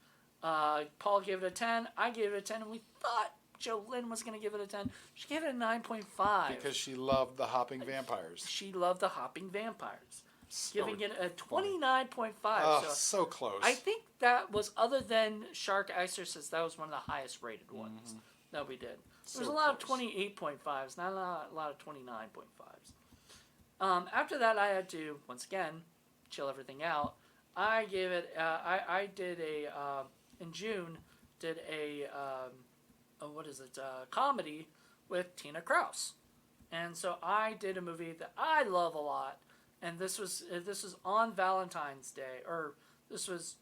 C: Paul gave it a 10. I gave it a 10, and we thought Joe Lynn was going to give it a 10. She gave it a 9.5.
A: Because she loved the hopping vampires.
C: She loved the hopping vampires.
A: So
C: Giving it a 29.5.
A: Oh, so close.
C: I think that was, other than Shark Exorcist, that was one of the highest rated ones that we did. There was a lot of 28.5s, not a lot of 29.5s. After that, I had to, once again, chill everything out. I gave it, I did in June, did a comedy with Tina Kraus. And so I did a movie that I love a lot. And this was on Valentine's Day, or this was,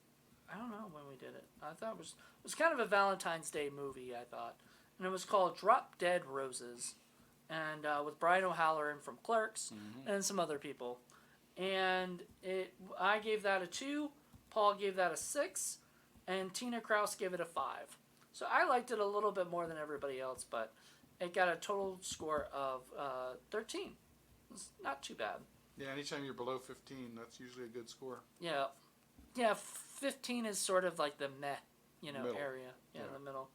C: I don't know when we did it. I thought it was kind of a Valentine's Day movie, I thought. And it was called Drop Dead Roses, and with Brian O'Halloran from Clerks and some other people. And I gave that a 2, Paul gave that a 6, and Tina Kraus gave it a 5. So I liked it a little bit more than everybody else, but it got a total score of 13. It's not too bad.
A: Yeah, anytime you're below 15, that's usually a good score.
C: Yeah. Yeah, 15 is sort of like the meh,
A: Middle.
C: area. Yeah, the middle.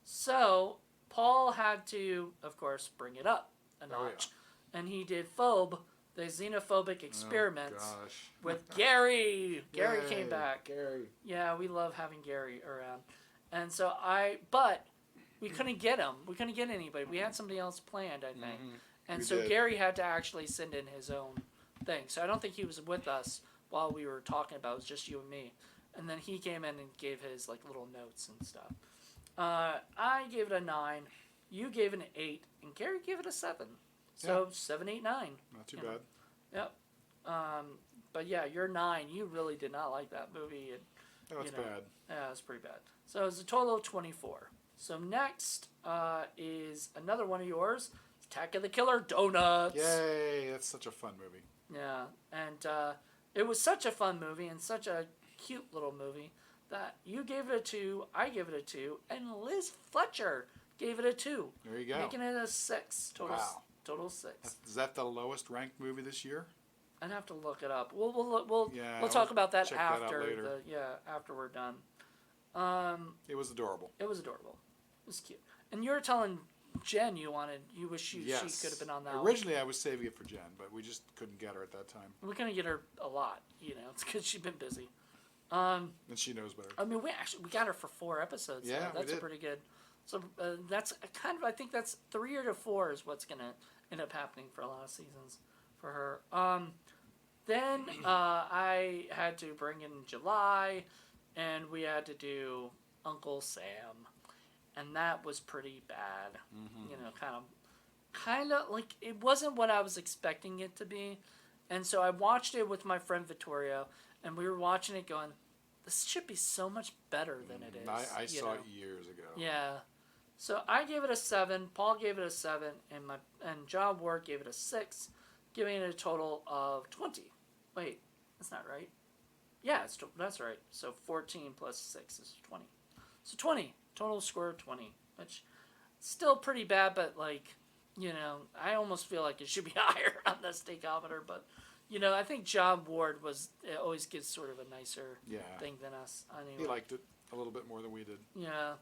C: So, Paul had to, of course, bring it up a notch.
A: Yeah.
C: And he did Phobe, the xenophobic experiments
A: gosh.
C: with Gary. Gary
A: Yay,
C: came back.
A: Gary.
C: Yeah, we love having Gary around. And so but we couldn't get him. We couldn't get anybody. We had somebody else planned, I think. And
A: We
C: so
A: did.
C: Gary had to actually send in his own thing. So I don't think he was with us while we were talking about it. It was just you and me. And then he came in and gave his little notes and stuff. I gave it a 9. You gave it an 8. And Gary gave it a 7. So 7, 8, 9.
A: Not too bad.
C: Yep. But yeah, you're 9. You really did not like that movie. And,
A: That's bad.
C: yeah, it's pretty bad. So it's a total of 24. So next is another one of yours. Attack of the Killer Donuts.
A: Yay, that's such a fun movie.
C: Yeah, and it was such a fun movie and such a cute little movie that you gave it a 2, I gave it a 2, and Liz Fletcher gave it a 2.
A: There you go.
C: Making it a 6. Total,
A: Wow.
C: Total 6.
A: Is that the lowest ranked movie this year?
C: I'd have to look it up. We'll
A: Yeah,
C: talk about that
A: check that out
C: after
A: later.
C: after we're done.
A: It was adorable.
C: It was adorable. It was cute. And you were telling Jen you wish she could have been on that.
A: Originally, I was saving it for Jen, but we just couldn't get her at that time.
C: We couldn't get her a lot, It's because she's been busy.
A: And she knows better.
C: I mean, we got her for 4 episodes.
A: Yeah,
C: so
A: we
C: that's
A: did.
C: pretty good. So that's kind of, I think that's 3 or 4 is what's gonna end up happening for a lot of seasons for her. Then I had to bring in July, and we had to do Uncle Sam, and that was pretty bad. Kind of like it wasn't what I was expecting it to be, and so I watched it with my friend Vittorio, and we were watching it going, this should be so much better than it is.
A: I saw it years ago.
C: Yeah. So I gave it a 7, Paul gave it a 7, and John Ward gave it a 6, giving it a total of 20. Wait, that's not right. Yeah, that's right. So 14 plus 6 is 20. So 20. Total score of 20, which still pretty bad, but like, I almost feel like it should be higher on the steakometer, but I think John Ward always gives sort of a nicer thing than us. Anyway.
A: He liked it a little bit more than we did.
C: Yeah.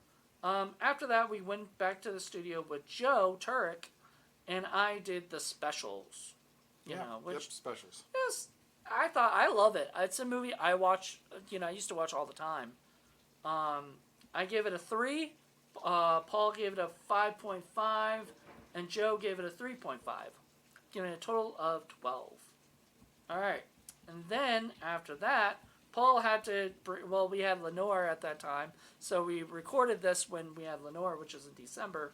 C: After that, we went back to the studio with Joe Turek, and I did the specials. Which
A: specials.
C: is, I love it. It's a movie I watch. I used to watch all the time. I gave it a 3. Paul gave it a 5.5, and Joe gave it a 3.5, giving it a total of 12. All right, and then after that, Paul had to. We had Lenore at that time, so we recorded this when we had Lenore, which is in December,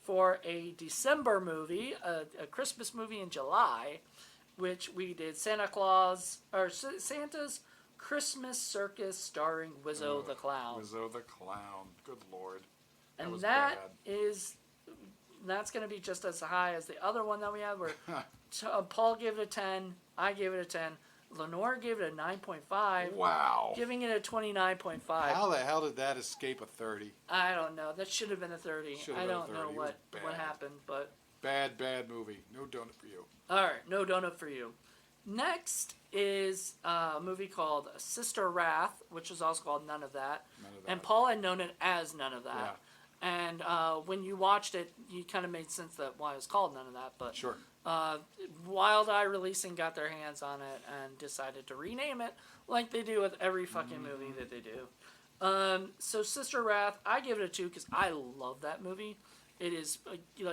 C: for a December movie, a Christmas movie in July, which we did Santa's Christmas Circus starring Wizzo the Clown.
A: Wizzo the Clown. Good Lord.
C: And that's going to be just as high as the other one that we had, where Paul gave it a 10, I gave it a 10, Lenore gave it a 9.5.
A: Wow.
C: Giving it a 29.5.
A: How the hell did that escape a 30?
C: I don't know. That should have been a 30. I don't know what happened, but...
A: Bad movie. No donut for you.
C: Alright, no donut for you. Next is a movie called Sister Wrath, which is also called None of That. And Paul had known it as None of That. Yeah. And when you watched it, you kind of made sense that why it was called None of That. But
A: sure.
C: Wild Eye Releasing got their hands on it and decided to rename it like they do with every fucking movie that they do. So Sister Wrath, I give it a 2 because I love that movie. It is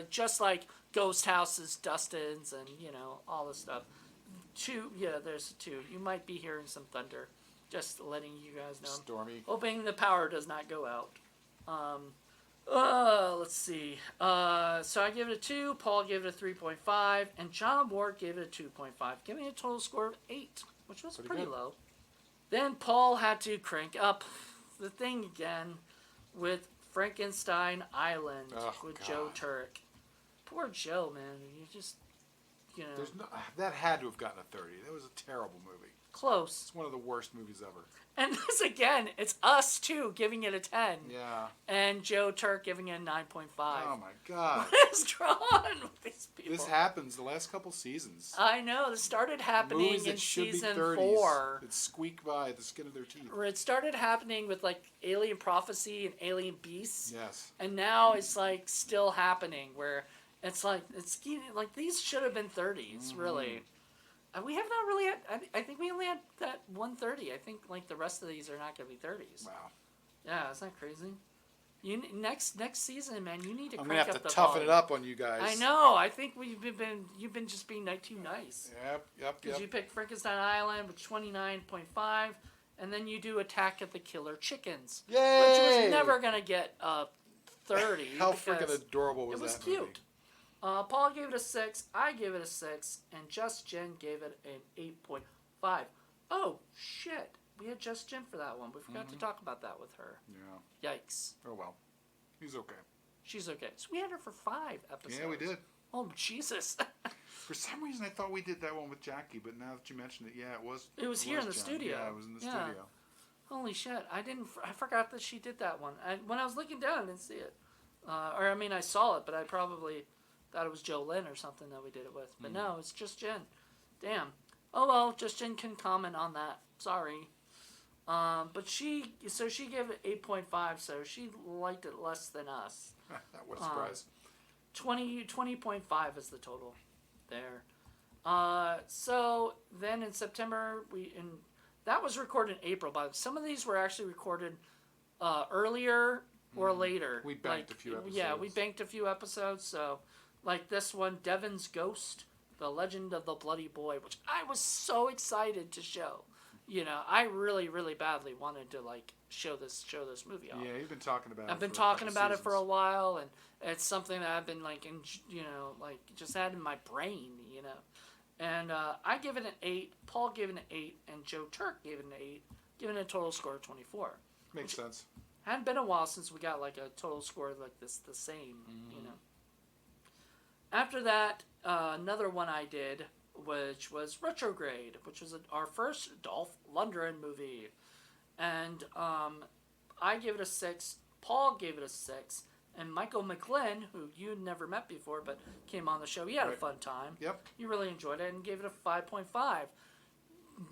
C: just like Ghost Houses, Dustin's, and all this stuff. 2, there's a 2. You might be hearing some thunder. Just letting you guys know.
A: Stormy.
C: Hoping the power does not go out. Let's see. So I gave it a 2, Paul gave it a 3.5, and John Ward gave it a 2.5, giving it a total score of 8, which was pretty low. Then Paul had to crank up the thing again with Frankenstein Island with God. Joe Turek. Poor Joe, man. You just,
A: that had to have gotten a 30. That was a terrible movie.
C: Close.
A: It's one of the worst movies ever.
C: And this again, it's us too giving it a 10.
A: Yeah.
C: And Joe Turk giving it a 9.5.
A: Oh my God.
C: What is wrong with these people?
A: This happens the last couple seasons.
C: I know. This started happening
A: Movies
C: in season 4.
A: That squeak by the skin of their teeth.
C: Where it started happening with like Alien Prophecy and Alien Beasts.
A: Yes.
C: And now it's like still happening where it's like these should have been 30s, really. We have not really had. I think we only had that 130. I think like the rest of these are not going to be 30s.
A: Wow.
C: Yeah, isn't that crazy? Next season, man, you need to.
A: I'm gonna have to toughen it up on you guys.
C: I know. I think you've been just being too nice.
A: Yep.
C: Because you picked Frankenstein Island with 29.5, and then you do Attack of the Killer Chickens,
A: Yay!
C: which was never gonna get 30.
A: How freaking adorable was that? It was
C: cute.
A: Movie?
C: Paul gave it a 6, I gave it a 6, and Just Jenn gave it an 8.5. Oh, shit. We had Just Jenn for that one. We forgot to talk about that with her.
A: Yeah.
C: Yikes.
A: Oh, well. He's okay.
C: She's okay. So we had her for 5 episodes.
A: Yeah, we did.
C: Oh, Jesus.
A: For some reason, I thought we did that one with Jackie, but now that you mentioned it, yeah, it was.
C: It was here in the studio.
A: Yeah, it was in the studio.
C: Holy shit. I forgot that she did that one. When I was looking down, I didn't see it. I saw it, but I probably thought it was Jolene or something that we did it with. But no, it's Just Jenn. Damn. Oh well, Just Jenn can comment on that. Sorry. But she gave it 8.5, so she liked it less than us.
A: What a surprise.
C: 20.5 is the total there. So then in September, that was recorded in April, but some of these were actually recorded earlier or later.
A: We banked a few episodes.
C: Yeah, we banked a few episodes, so like this one, Devon's Ghost, The Legend of the Bloody Boy, which I was so excited to show. I really, really badly wanted to like show this movie off.
A: Yeah, you've been talking about it.
C: I've been talking about it for a while, and it's something that I've been like, just had in my brain, And I give it an 8, Paul gave it an 8, and Joe Turk gave it an 8, giving it a total score of 24.
A: Makes sense.
C: Hadn't been a while since we got like a total score like this, the same, After that, another one I did, which was Retrograde, which was our first Dolph Lundgren movie. And I gave it a 6, Paul gave it a 6. And Michael McGlynn, who you'd never met before but came on the show, he had a fun time.
A: Yep.
C: He really enjoyed it and gave it a 5.5.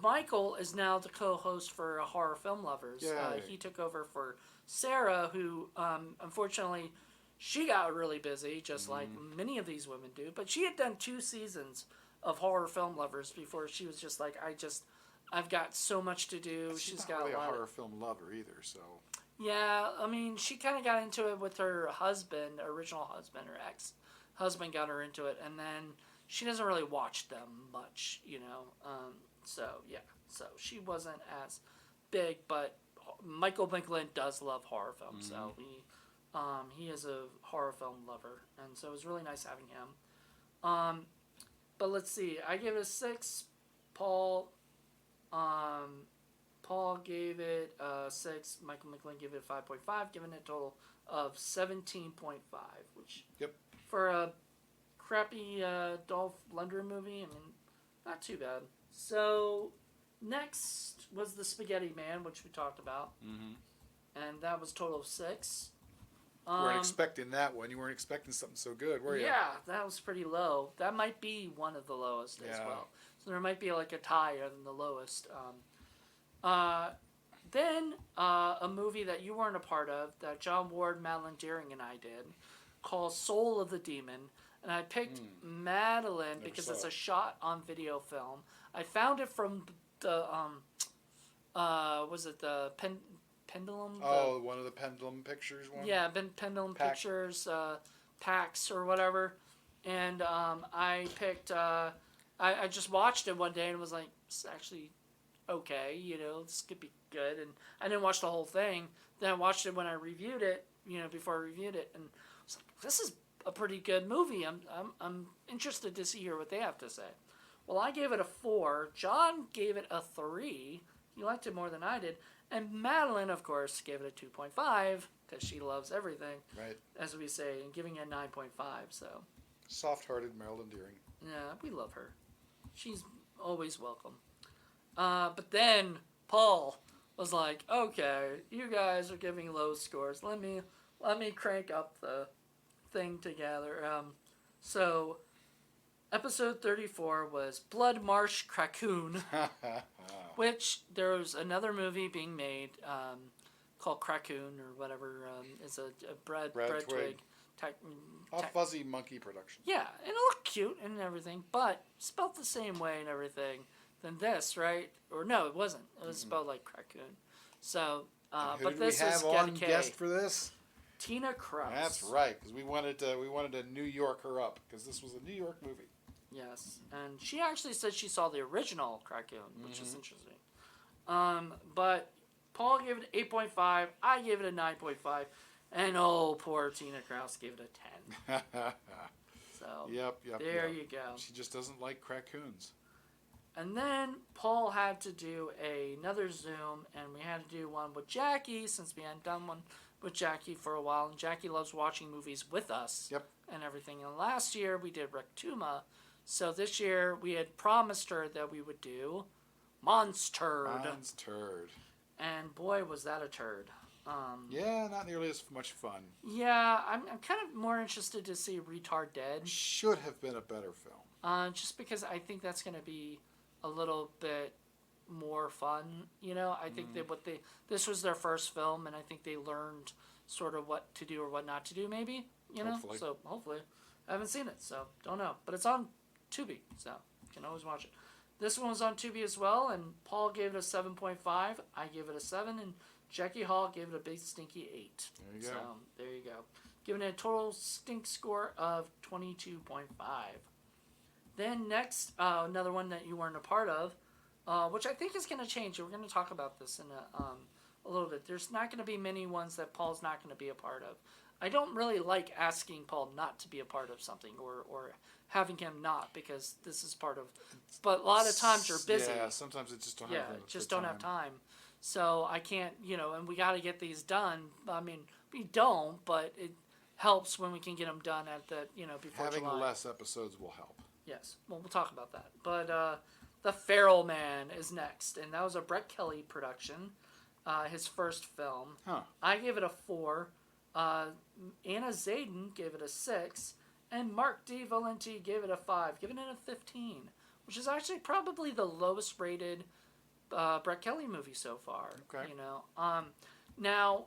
C: Michael is now the co-host for Horror Film Lovers. He took over for Sarah, who unfortunately she got really busy, just like many of these women do. But she had done 2 seasons of Horror Film Lovers before she was just like, I've got so much to do.
A: She's not
C: got
A: really
C: a lot
A: horror film lover either, so.
C: Yeah, I mean, she kind of got into it with her husband, original husband, her ex-husband got her into it, and then she doesn't really watch them much, you know. So she wasn't as big, but Michael McGlynn does love horror films, so he is a horror film lover, and so it was really nice having him. But let's see, I gave it a 6. Paul gave it a 6. Michael McGlynn gave it a 5.5, giving it a total of 17.5, which for a crappy Dolph Lundgren movie, I mean, not too bad. So next was the Spaghetti Man, which we talked about, and that was a total of 6.
A: You weren't expecting that one. You weren't expecting something so good, were you?
C: Yeah, that was pretty low. That might be one of the lowest as well. So there might be like a tie on the lowest. Then a movie that you weren't a part of, that John Ward, Madeline Deering, and I did, called Soul of the Demon. And I picked Madeline because it's a shot on video film. I found it from the, was it the Pendulum?
A: Oh, one of the Pendulum Pictures ones?
C: Yeah, Pendulum Pictures, PAX or whatever. And I picked, I just watched it one day and was like, it's actually okay, you know, this could be good. And I didn't watch the whole thing. Then I watched it when I reviewed it, you know, before I reviewed it, and I was like, this is a pretty good movie. I'm interested to see what they have to say. Well, I gave it a 4. John gave it a 3. He liked it more than I did. And Madeline, of course, gave it a 2.5 because she loves everything,
A: right?
C: As we say, and giving it a 9.5. So
A: soft-hearted Marilyn Deering.
C: Yeah, we love her. She's always welcome. But then Paul was like, "Okay, you guys are giving low scores. Let me crank up the thing together." So episode 34 was Blood Marsh Crackoon, which there was another movie being made called Crackoon or whatever. It's a bread twig.
A: A fuzzy monkey production.
C: Yeah, and it looked cute and everything, but spelled the same way and everything than this, right? Or no, it wasn't. It was spelled like Crackoon. So, but this
A: we have
C: is
A: on guest for this?
C: Tina Krause.
A: That's right, because we wanted to New York her up because this was a New York movie.
C: Yes, and she actually said she saw the original Crackoon, which is interesting. But Paul gave it an 8.5. I gave it a 9.5. And oh, poor Tina Krause gave it a 10. So
A: yep.
C: There you go.
A: She just doesn't like crackoons.
C: And then Paul had to do another Zoom, and we had to do one with Jackie since we hadn't done one with Jackie for a while. And Jackie loves watching movies with us.
A: Yep.
C: And everything. And last year we did Rectuma. So this year we had promised her that we would do Monsterd. And boy, was that a turd.
A: Yeah, not nearly as much fun.
C: Yeah, I'm kind of more interested to see Retard Dead.
A: Should have been a better film.
C: Just because I think that's going to be a little bit more fun. You know, I think that this was their first film, and I think they learned sort of what to do or what not to do. Maybe, you know.
A: Hopefully.
C: So hopefully, I haven't seen it, so don't know. But it's on Tubi, so you can always watch it. This one was on Tubi as well, and Paul gave it a 7.5. I gave it a 7, and Jackie Hall gave it a big stinky 8.
A: There you go.
C: So, there you go. Giving it a total stink score of 22.5. Then next, another one that you weren't a part of, which I think is going to change. We're going to talk about this in a little bit. There's not going to be many ones that Paul's not going to be a part of. I don't really like asking Paul not to be a part of something or having him not, because this is part of... But a lot of times you're busy.
A: Yeah, sometimes it just don't have
C: have time. So I can't, and we got to get these done. I mean, we don't, but it helps when we can get them done at the, before
A: Having
C: July.
A: less episodes will help.
C: Yes. Well, we'll talk about that. But The Feral Man is next, and that was a Brett Kelly production, his first film.
A: Huh.
C: I gave it a 4. Anna Zayden gave it a 6, and Mark D. Valenti gave it a 5, giving it a 15, which is actually probably the lowest rated Brett Kelly movie so far.
A: Okay.
C: You know, now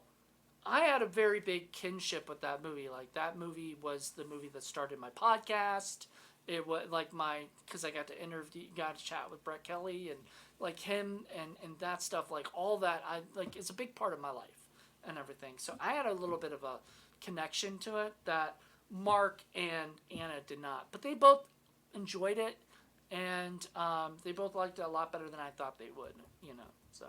C: I had a very big kinship with that movie. Like, that movie was the movie that started my podcast. It was like because I got to chat with Brett Kelly and like him and that stuff, like all that. It's a big part of my life and everything. So I had a little bit of a connection to it that Mark and Anna did not. But they both enjoyed it, and they both liked it a lot better than I thought they would, you know. So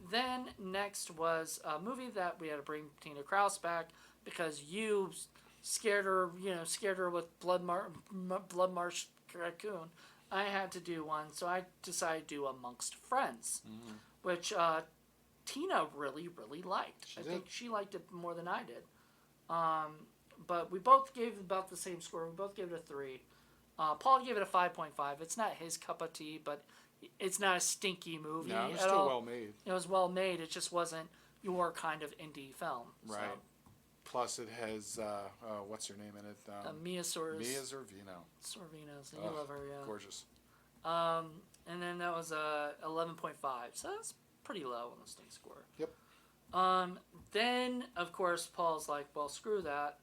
C: then next was a movie that we had to bring Tina Kraus back because you scared her with Blood Marsh Raccoon. I had to do one, so I decided to do Amongst Friends, which Tina really, really liked. I think she liked it more than I did. But we both gave about the same score. We both gave it a 3. Paul gave it a 5.5. It's not his cup of tea, but it's not a stinky movie
A: No, it was
C: at
A: still
C: all.
A: well made.
C: It was well made. It just wasn't your kind of indie film.
A: Right.
C: So.
A: Plus, it has what's her name in it?
C: Mia Sorvino.
A: Mia Sorvino.
C: So you love her, yeah.
A: Gorgeous.
C: And then that was 11.5. So that's pretty low on the sting score.
A: Yep.
C: Then of course Paul's like, well, screw that.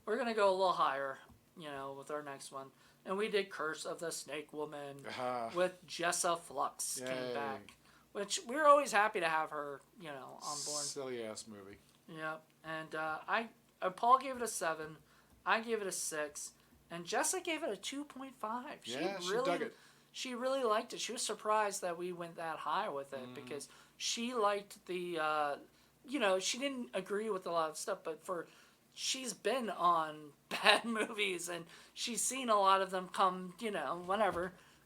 C: We're gonna go a little higher, you know, with our next one. And we did Curse of the Snake Woman with Jessa Flux came back, which we're always happy to have her, you know, on board.
A: Silly ass movie.
C: Yep. And Paul gave it a 7, I gave it a 6, and Jessa gave it a 2.5.
A: She dug it.
C: She really liked it. She was surprised that we went that high with it because she liked the, you know, she didn't agree with a lot of stuff, but she's been on bad movies and she's seen a lot of them come, you know,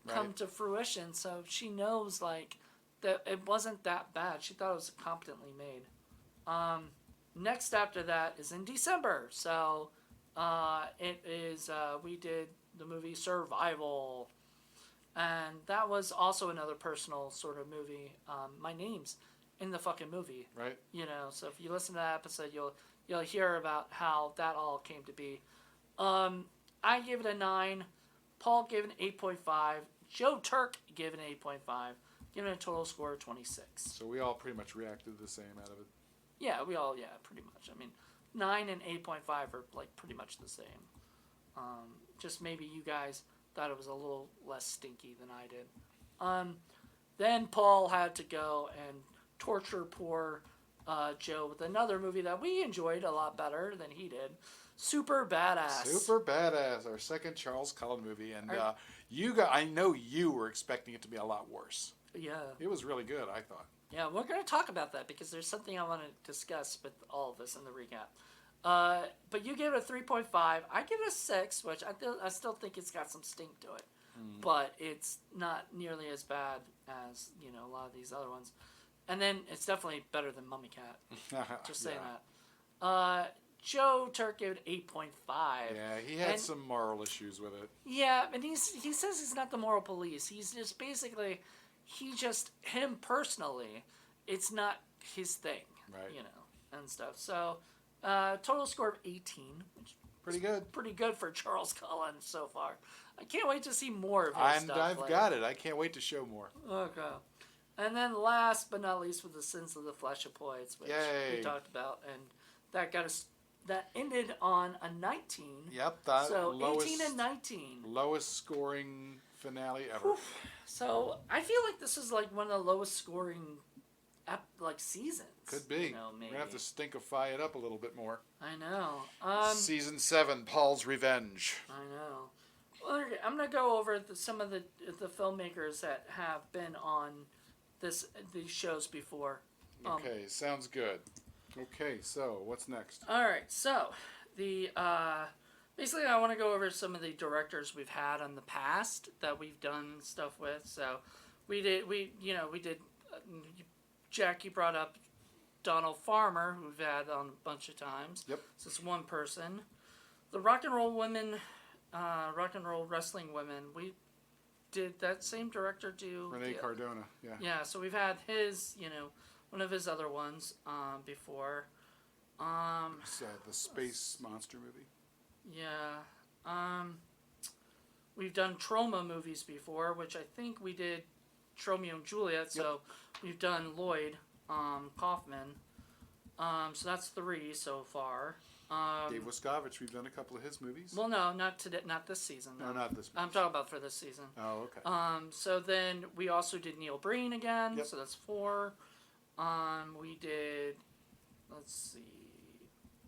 C: come to fruition. So she knows, like, that it wasn't that bad. She thought it was competently made. Next after that is in December. So it is, we did the movie Survival. And that was also another personal sort of movie. My name's in the fucking movie.
A: Right.
C: You know, so if you listen to that episode, you'll hear about how that all came to be. I gave it a 9. Paul gave it an 8.5. Joe Turk gave it an 8.5. Giving it a total score of 26.
A: So we all pretty much reacted the same out of it.
C: Yeah, pretty much. I mean, 9 and 8.5 are like pretty much the same. Just maybe you guys thought it was a little less stinky than I did. Then Paul had to go and torture poor Joe with another movie that we enjoyed a lot better than he did. Super Badass.
A: Super Badass, our second Charles Cullen movie, and I know you were expecting it to be a lot worse.
C: Yeah.
A: It was really good, I thought.
C: Yeah, we're going to talk about that because there's something I want to discuss with all of this in the recap. But you gave it a 3.5. I give it a 6, which I still think it's got some stink to it. But it's not nearly as bad as, you know, a lot of these other ones. And then it's definitely better than Mummy Cat. Just saying that. Joe Turk gave it 8.5.
A: Yeah, he had some moral issues with it.
C: Yeah, and he says he's not the moral police. He's just basically, him personally, it's not his thing.
A: Right.
C: You know, and stuff. So, total score of 18, which
A: pretty good.
C: Pretty good for Charles Cullen so far. I can't wait to see more of his stuff.
A: I've got it. I can't wait to show more.
C: Okay. And then last but not least with the Sins of the Flesh of Ploids, which we talked about, and that ended on a 19.
A: Yep,
C: so lowest, 18 and 19.
A: Lowest scoring finale ever.
C: Oof. So I feel like this is like one of the lowest scoring seasons.
A: Could be.
C: You know, maybe.
A: We're going to have to stinkify it up a little bit more.
C: I know.
A: Season 7, Paul's Revenge.
C: I know. Well, I'm going to go over some of the filmmakers that have been on these shows before.
A: Okay, sounds good. Okay, so what's next?
C: All right, so the basically I want to go over some of the directors we've had on the past that we've done stuff with. So we did Jackie brought up Donald Farmer, who we've had on a bunch of times.
A: Yep.
C: So it's one person. The rock and roll wrestling women. We did that same director do
A: Renee Cardona. Yeah.
C: Yeah. So we've had his, one of his other ones before.
A: It's the space monster movie.
C: Yeah. We've done Troma movies before, which I think we did Romeo and Juliet. So we've done Lloyd Kaufman. So that's 3 so far.
A: Dave Wascovich, we've done a couple of his movies.
C: Well, no, not today, not this season.
A: No, not this.
C: I'm talking about for this season.
A: Oh, okay.
C: So then we also did Neil Breen again.
A: Yep.
C: So that's 4. We did. Let's see.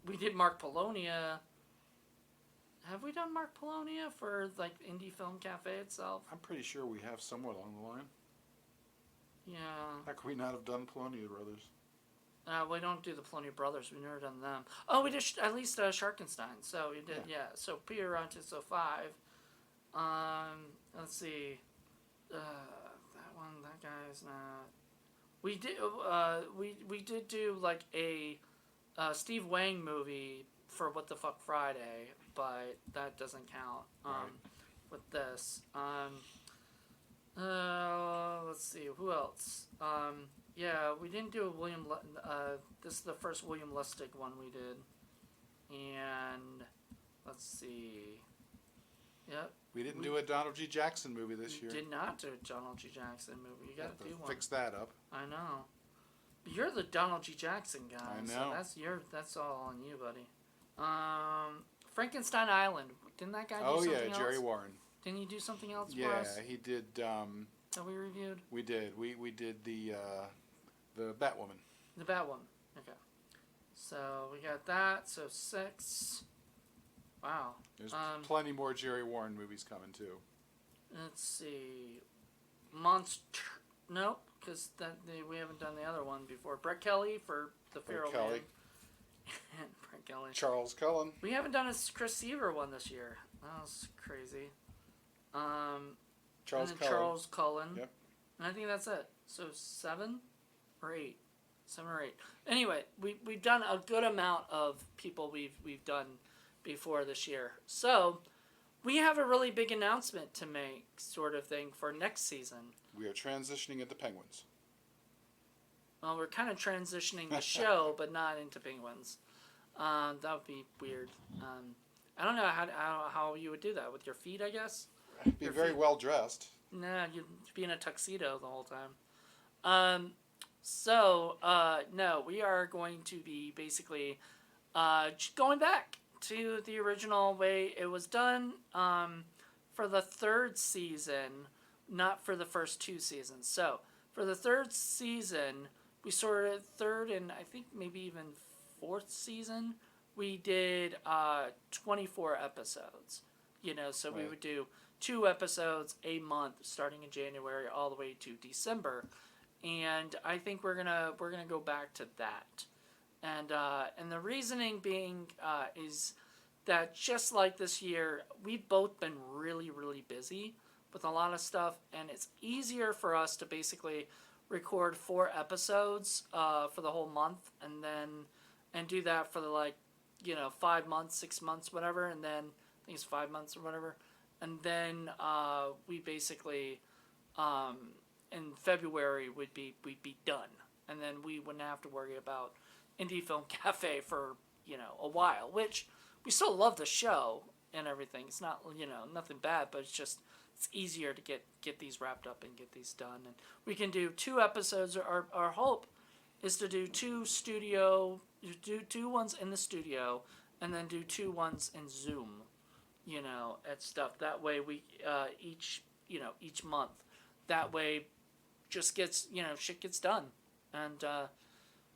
C: We did Mark Polonia. Have we done Mark Polonia for like Indie Film Cafe itself?
A: I'm pretty sure we have somewhat along the line.
C: Yeah.
A: How could we not have done Polonia Brothers?
C: We don't do the Polonia Brothers. We've never done them. Oh, we did at least Sharkenstein. So we did, yeah. So Peter Rantis, so 5. Let's see. That one, that guy's not. We did. We did do like a Steve Wang movie for What the Fuck Friday, but that doesn't count.
A: Right.
C: With this. Let's see. Who else? Yeah, we didn't do a William. This is the first William Lustig one we did, and let's see. Yep.
A: We didn't do a Donald G. Jackson movie this year.
C: Did not do a Donald G. Jackson movie. You got to do one.
A: Fix that up.
C: I know. You're the Donald G. Jackson guy.
A: I
C: So
A: know.
C: that's all on you, buddy. Frankenstein Island. Didn't that guy do something else?
A: Oh yeah, Jerry Warren.
C: Didn't he do something else for
A: Yeah,
C: us
A: he did.
C: that we reviewed?
A: We did. We did the Batwoman.
C: The Batwoman. Okay. So we got that. So 6. Wow.
A: There's plenty more Jerry Warren movies coming too.
C: Let's see. Monster. Nope, because we haven't done the other one before. Brett Kelly for The Feral Man.
A: Kelly.
C: Brett Kelly.
A: Charles Cullen.
C: We haven't done a Chris Seaver one this year. That was crazy.
A: Charles
C: and then
A: Cullen.
C: Charles Cullen.
A: Yep.
C: And I think that's it. So 7 or 8. 7 or 8. Anyway, we've done a good amount of people we've done before this year. So we have a really big announcement to make, sort of thing, for next season.
A: We are transitioning into Penguins.
C: Well, we're kind of transitioning the show, but not into Penguins. That would be weird. I don't know how you would do that with your feet, I guess.
A: Be very well dressed.
C: Nah, you'd be in a tuxedo the whole time. No, we are going to be basically going back to the original way it was done for the 3rd season, not for the first 2 seasons. So, for the 3rd season, we sort of 3rd and I think maybe even 4th season, we did 24 episodes. So
A: Right.
C: we would do 2 episodes a month starting in January all the way to December. And I think we're gonna go back to that. And the reasoning being is that just like this year, we've both been really, really busy with a lot of stuff, and it's easier for us to basically record 4 episodes for the whole month, and do that for the 5 months, 6 months, whatever, and then I think it's 5 months or whatever, and then we basically in February we'd be done, and then we wouldn't have to worry about Indie Film Cafe for a while, which we still love the show and everything. It's not nothing bad, but it's easier to get these wrapped up and get these done, and we can do 2 episodes. Our hope is to do 2 ones in the studio, and then do 2 ones in Zoom, at stuff. That way we each month. That way, just gets shit gets done, and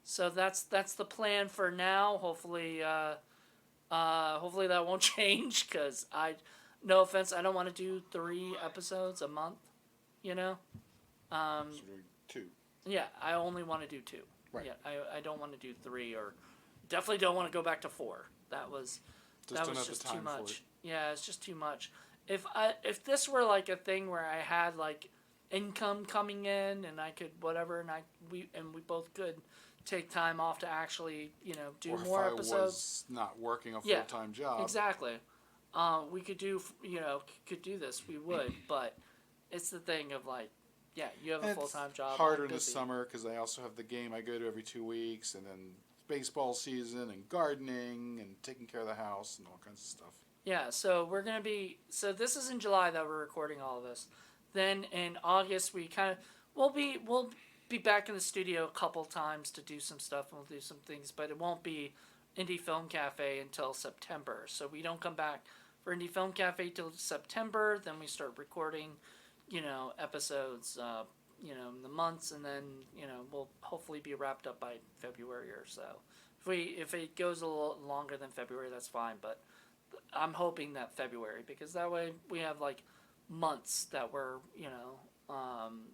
C: so that's the plan for now. Hopefully that won't change, because no offense, I don't want to do 3 episodes a month.
A: So we're doing 2.
C: Yeah, I only want to do 2.
A: Right.
C: Yeah, I don't want to do 3, or definitely don't want to go back to 4. That was just too much. Yeah, it's just too much. If this were like a thing where I had like income coming in and I could whatever, and we both could take time off to actually do
A: Or
C: more
A: if I
C: episodes.
A: was not working a full-time job.
C: Exactly. We could do this. We would, but it's the thing of you have a full-time job.
A: Harder
C: I'm
A: in the
C: busy.
A: summer because I also have the game I go to every 2 weeks, and then baseball season and gardening and taking care of the house and all kinds of stuff.
C: Yeah, so we're going to be, so this is in July that we're recording all of this. Then in August we kind of, we'll be back in the studio a couple times to do some stuff, and we'll do some things, but it won't be Indie Film Cafe until September. So we don't come back for Indie Film Cafe till September, then we start recording, episodes, in the months, and then, we'll hopefully be wrapped up by February or so. If it goes a little longer than February, that's fine, but I'm hoping that February, because that way we have like months that we're,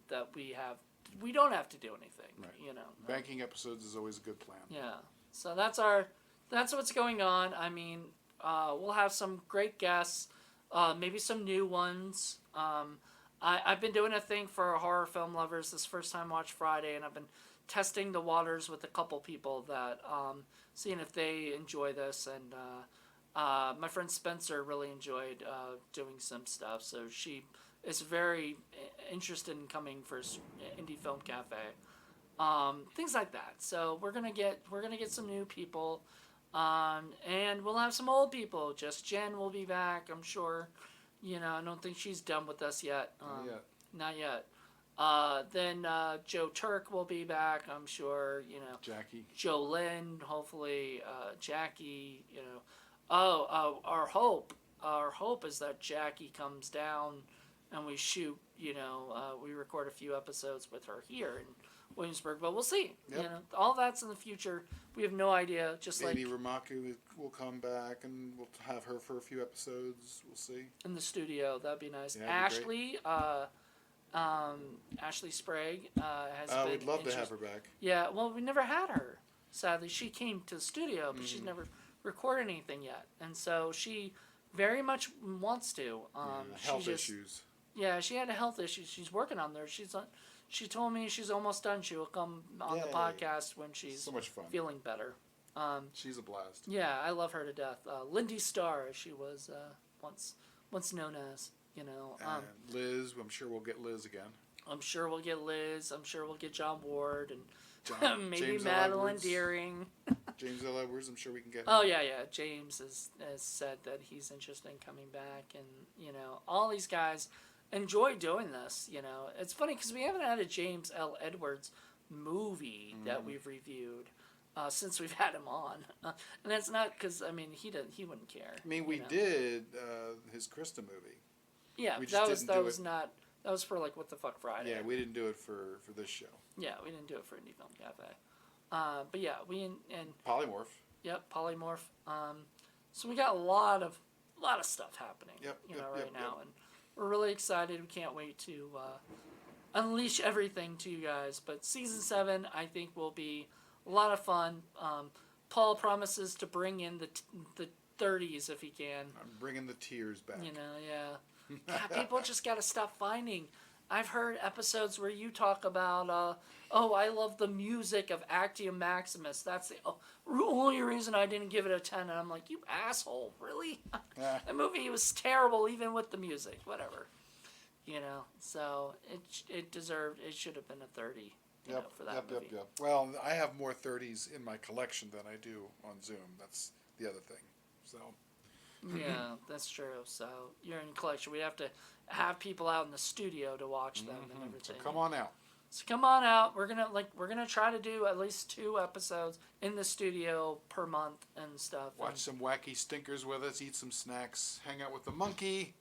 C: that we don't have to do anything,
A: Right. Banking episodes is always a good plan.
C: Yeah. So that's what's going on. I mean, we'll have some great guests, maybe some new ones. I've been doing a thing for horror film lovers this first time watch Friday, and I've been testing the waters with a couple people that, seeing if they enjoy this, and my friend Spencer really enjoyed doing some stuff, so she is very interested in coming for Indie Film Cafe, things like that. So we're gonna get some new people, and we'll have some old people. Just Jenn will be back, I'm sure. I don't think she's done with us yet. Not yet. Then Joe Turk will be back, I'm sure.
A: Jackie.
C: Joe Lynn, hopefully. Jackie. Our hope is that Jackie comes down and we shoot. We record a few episodes with her here in Williamsburg, but we'll see.
A: Yep.
C: All that's in the future. We have no idea. Just
A: Maybe
C: like
A: Ramaku will come back, and we'll have her for a few episodes. We'll see.
C: in the studio, that'd be nice.
A: Yeah, that'd be
C: Ashley Sprague has been.
A: We'd love to have her back.
C: Yeah, well, we never had her. Sadly, she came to the studio, but she's never recorded anything yet, and so she very much wants to.
A: Health issues.
C: Yeah, she had a health issue. She's working on there. She told me she's almost done. She will come on the podcast when she's
A: so much fun.
C: feeling better.
A: She's a blast.
C: Yeah, I love her to death. Lindy Starr, as she was once known as.
A: And Liz, I'm sure we'll get Liz again.
C: I'm sure we'll get Liz. I'm sure we'll get John Ward and maybe
A: James
C: Madeline Deering.
A: James L. Edwards, I'm sure we can get him.
C: Oh, yeah. James has said that he's interested in coming back. And, all these guys enjoy doing this. It's funny because we haven't had a James L. Edwards movie that we've reviewed since we've had him on. And that's not because, he wouldn't care.
A: We did his Krista movie.
C: Yeah,
A: we just
C: that was for like What the Fuck Friday.
A: Yeah, we didn't do it for this show.
C: Yeah, we didn't do it for Indie Film Cafe. But yeah, and
A: Polymorph.
C: Yep, Polymorph. So we got a lot of stuff happening. Right now, and we're really excited. We can't wait to unleash everything to you guys. But season 7, I think, will be a lot of fun. Paul promises to bring in the 30s if he can.
A: I'm bringing the tears back.
C: Yeah. God, people just got to stop finding. I've heard episodes where you talk about, I love the music of Actium Maximus. That's the only reason I didn't give it a 10. And I'm like, you asshole, really? That movie was terrible even with the music, whatever. So it should have been a 30 for that movie.
A: Yep. Well, I have more 30s in my collection than I do on Zoom. That's the other thing. So.
C: Yeah, that's true. So you're in collection. We have to have people out in the studio to watch them and everything.
A: So come on out.
C: So come on out. We're gonna try to do at least 2 episodes in the studio per month and stuff.
A: Watch some wacky stinkers with us. Eat some snacks. Hang out with the monkey.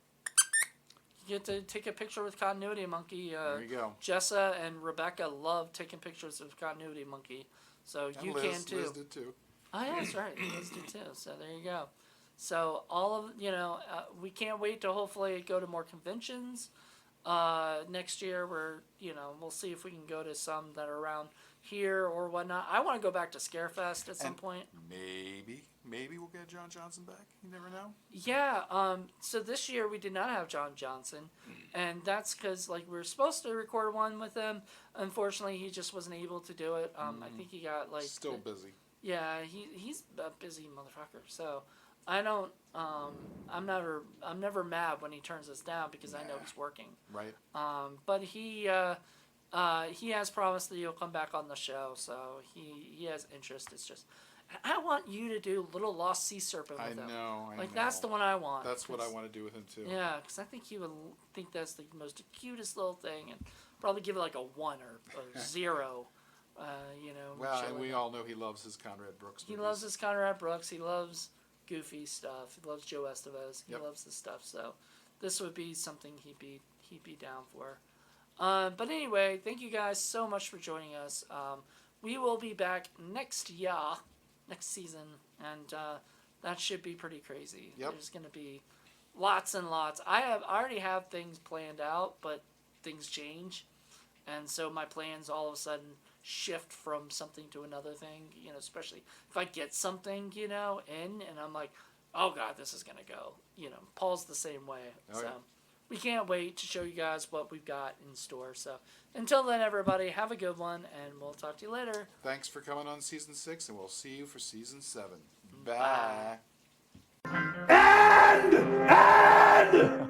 C: You get to take a picture with Continuity Monkey.
A: There you go.
C: Jessa and Rebecca love taking pictures with Continuity Monkey, so
A: And
C: you
A: Liz,
C: can too.
A: Liz did too.
C: Oh yeah, that's right. Liz did too. So there you go. So all of we can't wait to hopefully go to more conventions next year. We'll see if we can go to some that are around here or whatnot. I want to go back to Scarefest at some point.
A: Maybe we'll get John Johnson back. You never know.
C: Yeah. So this year we did not have John Johnson, and that's because we were supposed to record one with him. Unfortunately, he just wasn't able to do it. I think he got
A: still busy.
C: Yeah, he's a busy motherfucker. So. I don't. I'm never mad when he turns us down because I know he's working.
A: Right.
C: But he he has promised that he'll come back on the show, so he has interest. It's just, I want you to do Little Lost Sea Serpent with him.
A: I know.
C: That's the one I want.
A: That's what I want to do with him too.
C: Yeah, because I think he would think that's the most cutest little thing, and probably give it like a 1 or 0.
A: Well, and we all know he loves his Conrad Brooks movies.
C: He loves his Conrad Brooks. He loves goofy stuff. He loves Joe Estevez. He
A: Yep.
C: loves this stuff. So this would be something he'd be down for. But anyway, thank you guys so much for joining us. We will be back next season, and that should be pretty crazy.
A: Yep.
C: There's going to be lots and lots. I already have things planned out, but things change, and so my plans all of a sudden shift from something to another thing. Especially if I get something in, and I'm like, oh god, this is going to go. Paul's the same way.
A: Oh,
C: so.
A: yeah.
C: We can't wait to show you guys what we've got in store. So until then, everybody, have a good one, and we'll talk to you later.
A: Thanks for coming on season 6, and we'll see you for season 7. Bye.
C: Bye.
D: And